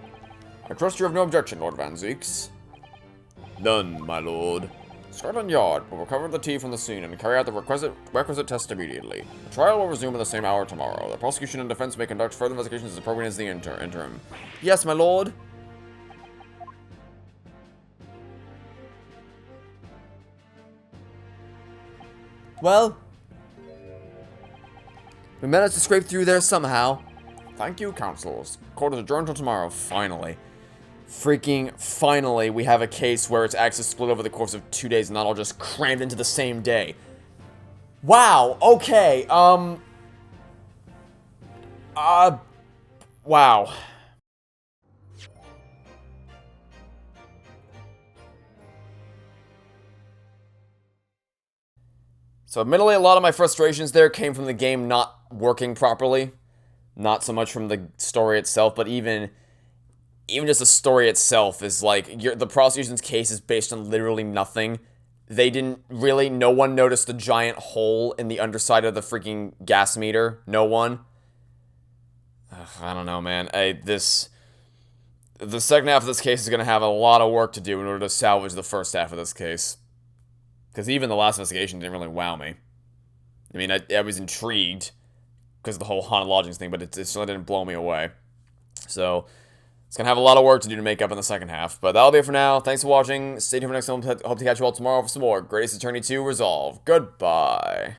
I trust you have no objection, Lord Van Zeeks. None, my lord. Scotland Yard will recover the tea from the scene and carry out the requisite test immediately. The trial will resume at the same hour tomorrow. The prosecution and defense may conduct further investigations as appropriate as the interim. Yes, my lord. Well, we managed to scrape through there somehow. Thank you, counsels. Court is adjourned until tomorrow. Finally. Freaking finally, we have a case where it's actually split over the course of 2 days and not all just crammed into the same day. Wow, okay, wow. So admittedly, a lot of my frustrations there came from the game not working properly. Not so much from the story itself, but even just the story itself is like, the prosecution's case is based on literally nothing. They didn't really, no one noticed the giant hole in the underside of the freaking gas meter. No one. Ugh, I don't know, man. The second half of this case is going to have a lot of work to do in order to salvage the first half of this case. Because even the last investigation didn't really wow me. I mean, I was intrigued because of the whole haunted lodgings thing, but it still didn't blow me away. So, it's going to have a lot of work to do to make up in the second half. But that'll be it for now. Thanks for watching. Stay tuned for next time. Hope to catch you all tomorrow for some more Great Ace Attorney 2 Resolve. Goodbye.